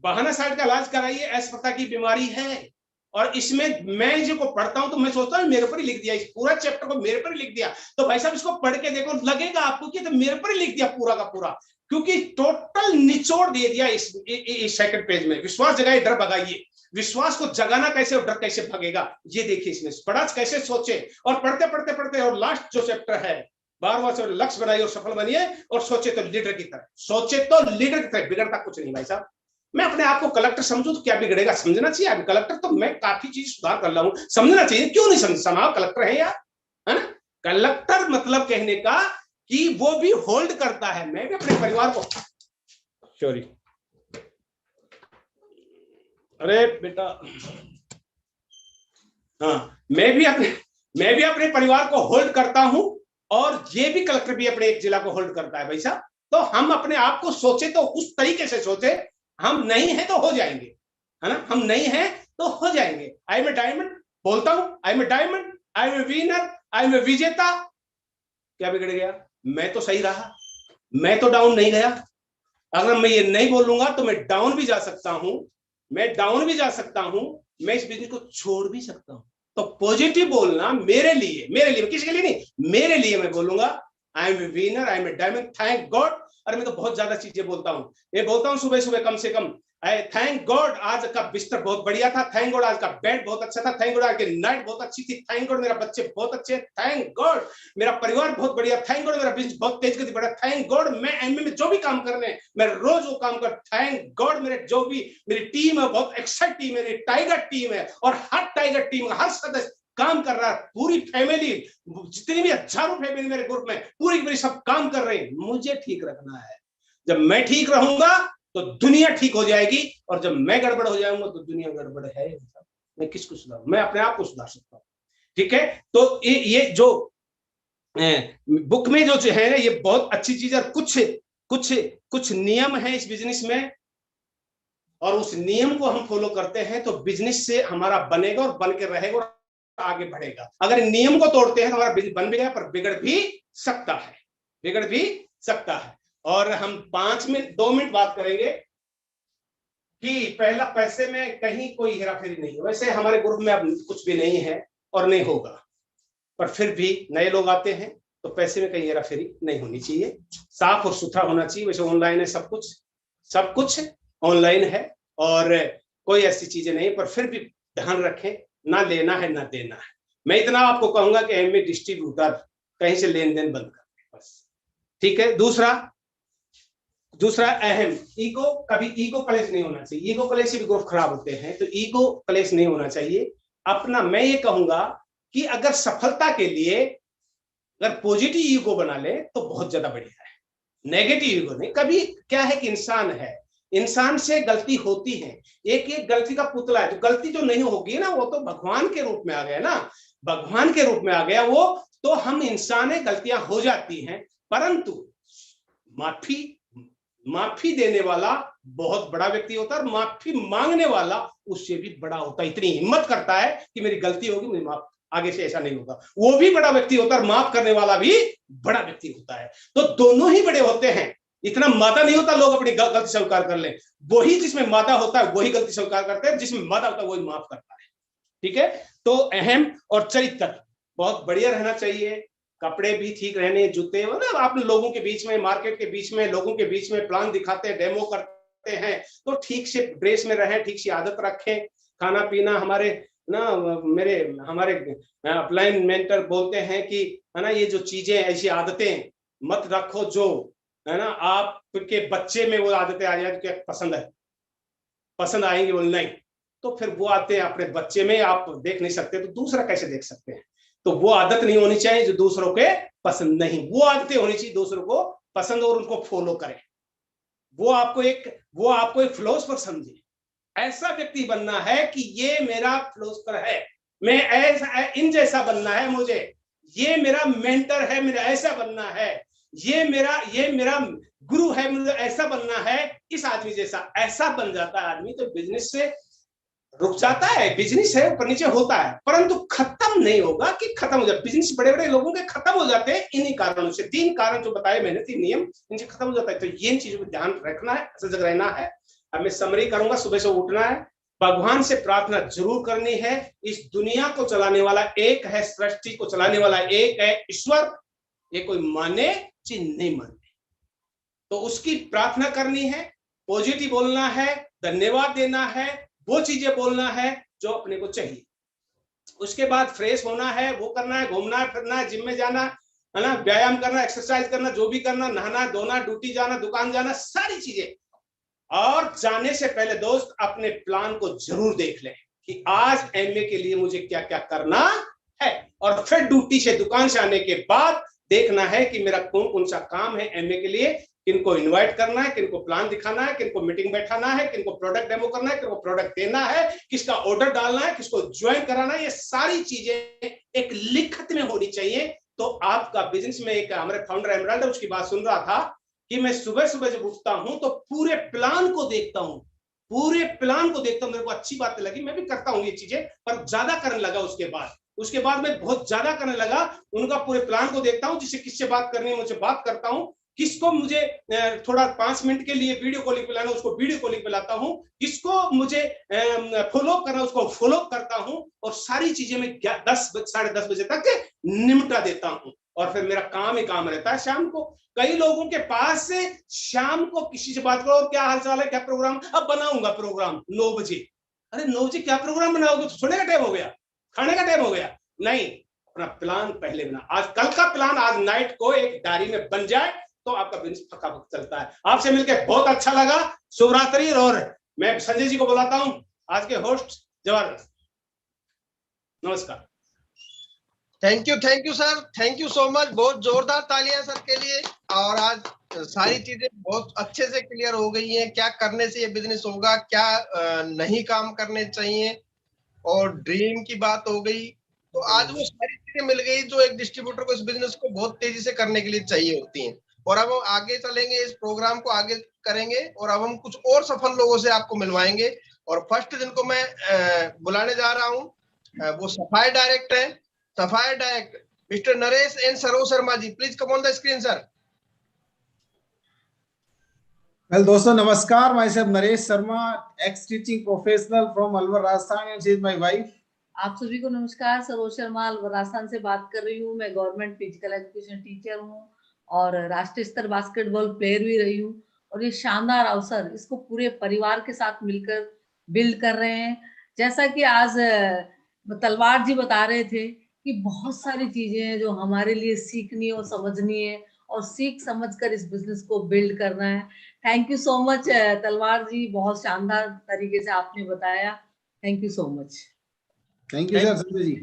बहाना साइड का इलाज कराइए, अस्पता की बीमारी है। और इसमें मैं जो को पढ़ता हूं तो मैं सोचता हूं मेरे पर ही लिख दिया, इस पूरा चैप्टर को मेरे पर ही लिख दिया। तो भाई साहब इसको पढ़ के देखो, लगेगा आपको कि तो मेरे पर ही लिख दिया पूरा का पूरा, क्योंकि टोटल निचोड़ दे दिया इस सेकंड पेज में। विश्वास जगाइए, डर भगाइए। विश्वास को जगाना कैसे और डर कैसे भगेगा ये देखिए इसमें। बड़ा कैसे सोचे, और पढ़ते पढ़ते पढ़ते, और लास्ट जो चैप्टर है 12वां से, लक्ष्य बनाइए और सफल बनिए, और सोचे तो लीडर की तरह, सोचे तो लीडर की तरह। बिगड़ता कुछ नहीं भाई साहब। मैं अपने आप को कलेक्टर समझूं तो क्या बिगड़ेगा? समझना चाहिए। अभी कलेक्टर तो मैं काफी चीज सुधार कर रहा हूं, समझना चाहिए। क्यों नहीं समझ कलेक्टर है यार, है ना। कलेक्टर मतलब कहने का कि वो भी होल्ड करता है। मैं भी अपने परिवार को, सॉरी, अरे बेटा, हाँ, मैं भी अपने परिवार को होल्ड करता हूं, और ये भी कलेक्टर भी अपने एक जिला को होल्ड करता है भाई साहब। तो हम अपने आप को सोचे तो उस तरीके से सोचे, हम नहीं है तो हो जाएंगे, है ना। हम नहीं है तो हो जाएंगे। आई एम ए डायमंड बोलता हूं, I am a diamond, I am a winner, I am a विजेता। क्या बिगड़ गया? मैं तो सही रहा, मैं तो डाउन नहीं गया। अगर मैं ये नहीं बोलूंगा तो मैं डाउन भी जा सकता हूं, मैं इस बिजनेस को छोड़ भी सकता हूं। तो पॉजिटिव बोलना मेरे लिए, किसी के लिए नहीं, मेरे लिए मैं बोलूंगा I am a winner, I am a diamond, thank God. अरे मैं तो बहुत ज्यादा चीजें बोलता हूँ, ये बोलता हूँ सुबह सुबह कम से कम, थैंक गॉड आज का बिस्तर बहुत बढ़िया था, थैंक गॉड आज का बेड बहुत अच्छा था, थैंक गॉड आज की नाइट बहुत अच्छी थी, थैंक गॉड मेरा बच्चे बहुत अच्छे, थैंक गॉड मेरा परिवार बहुत बढ़िया, थैंक गॉड मेरा बिजनेस बहुत तेज गति बढ़ा, थैंक गॉड मैं एमए में जो भी काम करने मैं रोज वो काम कर, थैंक गॉड मेरे जो भी मेरी टीम है बहुत एक्साइट टीम है, मेरी टाइगर टीम है, और हर टाइगर टीम का हर सदस्य काम कर रहा है, पूरी फैमिली, जितनी भी हजारों फैमिली मेरे ग्रुप में पूरी पूरी सब काम कर रहे हैं। मुझे ठीक रखना है। जब मैं ठीक रहूंगा तो दुनिया ठीक हो जाएगी, और जब मैं गड़बड़ हो जाऊंगा तो दुनिया गड़बड़ है। मैं किसको सुधारूं? मैं अपने आप को सुधार सकता हूँ। ठीक है, तो ये जो बुक में जो है ये बहुत अच्छी चीज है। कुछ नियम है इस बिजनेस में, और उस नियम को हम फॉलो करते हैं तो बिजनेस से हमारा बनेगा और बन के रहेगा और आगे बढ़ेगा। अगर नियम को तोड़ते हैं तो हमारा बिजनेस बन भी गया पर बिगड़ भी सकता है, बिगड़ भी सकता है। और हम 2 मिनट बात करेंगे कि पहला, पैसे में कहीं कोई हेराफेरी नहीं है। वैसे हमारे ग्रुप में अब कुछ भी नहीं है और नहीं होगा, पर फिर भी नए लोग आते हैं तो पैसे में कहीं हेराफेरी नहीं होनी चाहिए, साफ और सुथरा होना चाहिए। वैसे ऑनलाइन है सब कुछ, सब कुछ ऑनलाइन है और कोई ऐसी चीजें नहीं, पर फिर भी ध्यान रखें, ना लेना है ना देना है। मैं इतना आपको कहूंगा कि एमए डिस्ट्रीब्यूटर कहीं से लेन देन बंद कर बस, ठीक है। दूसरा अहम, ईगो, कभी ईगो क्लेश नहीं होना चाहिए। ईगो क्लेश से भी ग्रुप खराब होते हैं, तो ईगो क्लेश नहीं होना चाहिए अपना। मैं ये कहूंगा कि अगर सफलता के लिए अगर पॉजिटिव ईगो बना ले तो बहुत ज्यादा बढ़िया है, नेगेटिव ईगो नहीं। कभी क्या है कि इंसान है, इंसान से गलती होती है, एक एक गलती का पुतला है। तो गलती जो नहीं होगी ना, वो तो भगवान के रूप में आ गया ना, भगवान के रूप में आ गया वो। तो हम इंसान है, गलतियां हो जाती हैं, परंतु माफी देने वाला बहुत बड़ा व्यक्ति होता है और माफी मांगने वाला उससे भी बड़ा होता है। इतनी हिम्मत करता है कि मेरी गलती होगी, मुझे माफ, आगे से ऐसा नहीं होगा। वो भी बड़ा व्यक्ति होता है और माफ करने वाला भी बड़ा व्यक्ति होता है। तो दोनों ही बड़े होते हैं। इतना मादा नहीं होता लोग अपनी गलती स्वीकार कर ले, वही जिसमें मादा होता है वही गलती स्वीकार करते हैं, जिसमें मादा होता है वही माफ करता है, ठीक है। तो अहम और चरित्र बहुत बढ़िया रहना चाहिए, कपड़े भी ठीक रहने, जूते हो ना, आप लोगों के बीच में, मार्केट के बीच में, लोगों के बीच में प्लान दिखाते हैं, डेमो करते हैं, तो ठीक से ड्रेस में रहें, ठीक सी आदत रखें। खाना पीना हमारे ना, हमारे अपलाइन मेंटर बोलते हैं कि है ना, ये जो चीजें, ऐसी आदतें मत रखो जो है ना आपके बच्चे में वो आदतें आ जाए कि पसंद आएंगे, बोल नहीं, तो फिर वो आते हैं अपने बच्चे में आप देख नहीं सकते, तो दूसरा कैसे देख सकते हैं। तो वो आदत नहीं होनी चाहिए जो दूसरों के पसंद नहीं, वो आदतें होनी चाहिए दूसरों को पसंद और उनको फॉलो करें। वो आपको एक फिलोसफर समझे, ऐसा व्यक्ति बनना है कि ये मेरा फिलोसफर है, मैं ऐसा इन जैसा बनना है मुझे, ये मेरा मेंटर है, मेरा ऐसा बनना है, ये मेरा गुरु है, मुझे ऐसा बनना है, इस आदमी जैसा। ऐसा बन जाता है आदमी तो बिजनेस से रुक जाता है, बिजनेस है ऊपर नीचे होता है परंतु खत्म नहीं होगा कि खत्म हो जाए। बिजनेस बड़े बड़े लोगों के खत्म हो जाते हैं इन्हीं कारणों से, 3 कारण जो बताए मैंने, 3 नियम, इनसे खत्म हो जाता है। तो ये इन चीजों को ध्यान रखना है, सजग रहना है। अब मैं समरी करूंगा, सुबह से उठना है, भगवान से प्रार्थना जरूर करनी है। इस दुनिया को चलाने वाला एक है, सृष्टि को चलाने वाला एक है, ईश्वर, ये कोई माने चाहे नहीं माने, तो उसकी प्रार्थना करनी है, पॉजिटिव बोलना है, धन्यवाद देना है, वो चीजें बोलना है जो अपने को चाहिए। उसके बाद फ्रेश होना है, वो करना है, घूमना फिरना है, जिम में जाना है ना, व्यायाम करना, एक्सरसाइज करना, जो भी करना, नहाना धोना, ड्यूटी जाना, दुकान जाना, सारी चीजें। और जाने से पहले दोस्त अपने प्लान को जरूर देख लें कि आज एमए के लिए मुझे क्या क्या करना है, और फिर ड्यूटी से, दुकान से आने के बाद देखना है कि मेरा कौन कौन सा काम है एमए के लिए, किनको इनवाइट करना है, किनको प्लान दिखाना है, किनको मीटिंग बैठाना है, किनको प्रोडक्ट डेमो करना है, किनको प्रोडक्ट देना है, किसका ऑर्डर डालना है, किसको ज्वाइन कराना है। ये सारी चीजें एक लिखत में होनी चाहिए। तो आपका बिजनेस में, एक हमारे फाउंडर एमराल्ड उसकी बात सुन रहा था कि मैं सुबह सुबह जब उठता हूं तो पूरे प्लान को देखता हूं, मेरे को अच्छी बात लगी, मैं भी करता हूं ये चीजें, पर ज्यादा करने लगा उसके बाद मैं बहुत ज्यादा करने लगा, उनका पूरे प्लान को देखता हूं, जिससे किससे बात करनी है मुझे बात करता हूं, किसको मुझे थोड़ा 5 मिनट के लिए वीडियो कॉलिंग पे लाना, उसको वीडियो कॉलिंग पे लाता हूं, किसको मुझे फॉलो करना उसको फॉलो करता हूं, और सारी चीजें मैं 10 साढ़े 10 बजे तक निपटा देता हूं। और फिर मेरा काम ही काम रहता है शाम को। कई लोगों के पास से शाम को किसी से बात करो, क्या हाल चाल है, क्या प्रोग्राम, अब बनाऊंगा प्रोग्राम 9 बजे। अरे 9 बजे क्या प्रोग्राम बनाओगे, तो सोने का टाइम हो गया, खाने का टाइम हो गया। नहीं, अपना प्लान पहले बना, आज कल का प्लान आज नाइट को एक डायरी में बन जाए तो आपका बिजनेस पक्का चलता है। आपसे मिलकर बहुत अच्छा लगा, शुभ रात्रि। और मैं संजय जी को बुलाता हूं, आज के होस्ट जबरदस्त, नमस्कार। Thank you sir, thank you so much, बहुत जोरदार तालियां सर के लिए। और आज सारी चीजें बहुत अच्छे से क्लियर हो गई हैं, क्या करने से ये बिजनेस होगा, क्या नहीं काम करने चाहिए, और ड्रीम की बात हो गई। तो आज वो सारी चीजें मिल गई जो एक डिस्ट्रीब्यूटर को इस बिजनेस को बहुत तेजी से करने के लिए चाहिए होती हैं। और अब हम आगे चलेंगे, इस प्रोग्राम को आगे करेंगे और अब हम कुछ और सफल लोगों से आपको मिलवाएंगे। और फर्स्ट जिनको मैं बुलाने जा रहा हूँ वो सफाई डायरेक्ट है। सफाई direct Mr Naresh N Saroj Sharma ji, please come on the screen sir. Well दोस्तों नमस्कार, myself Naresh Sharma, ex teaching professional from Alwar Rajasthan, and she is my wife. आप सभी को नमस्कार, सरोज शर्मा अलवर राजस्थान से बात कर रही हूँ। मैं गवर्नमेंट फिजिकल एजुकेशन टीचर हूँ और राष्ट्रीय स्तर बास्केटबॉल प्लेयर भी रही हूँ। और ये शानदार अवसर इसको पूरे परिवार के साथ मिलकर बिल्ड कर रहे हैं। जैसा कि आज तलवार जी बता रहे थे कि बहुत सारी चीजें हैं जो हमारे लिए सीखनी और समझनी है और सीख समझकर इस बिजनेस को बिल्ड करना है। थैंक यू सो मच तलवार जी, बहुत शानदार तरीके से आपने बताया। Thank you so much. Thank you sir, Sanjay ji.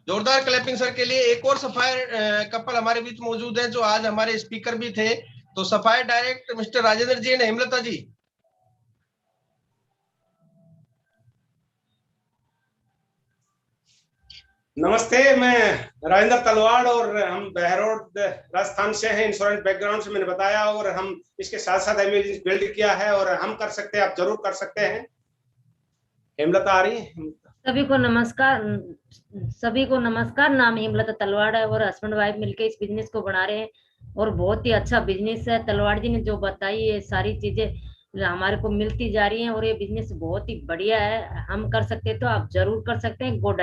जोरदार क्लैपिंग सर के लिए। एक और सफाई कपल हमारे बीच मौजूद है जो आज हमारे स्पीकर भी थे। तो सफाई direct mister Rajendra ji and Hemlata ji. नमस्ते, मैं राजेंद्र तलवाड़ और हम बहरोड राजस्थान से हैं। इंश्योरेंस बैकग्राउंड से मैंने बताया, और हम इसके साथ साथ एमबीबीएस बिल्ड किया है और हम कर सकते हैं, आप जरूर कर सकते हैं। हेमलता आ रही है? सभी को नमस्कार। नाम हेमलता तलवाड़ है और हस्बैंड वाइफ मिलकर इस बिजनेस को बना रहे हैं और बहुत ही अच्छा बिजनेस है। तलवाड़ जी ने जो बताई है सारी चीजें हमारे को मिलती जा रही हैं और ये बिजनेस बहुत ही बढ़िया है। हम कर सकते हैं तो आप जरूर कर सकते हैं। गुड।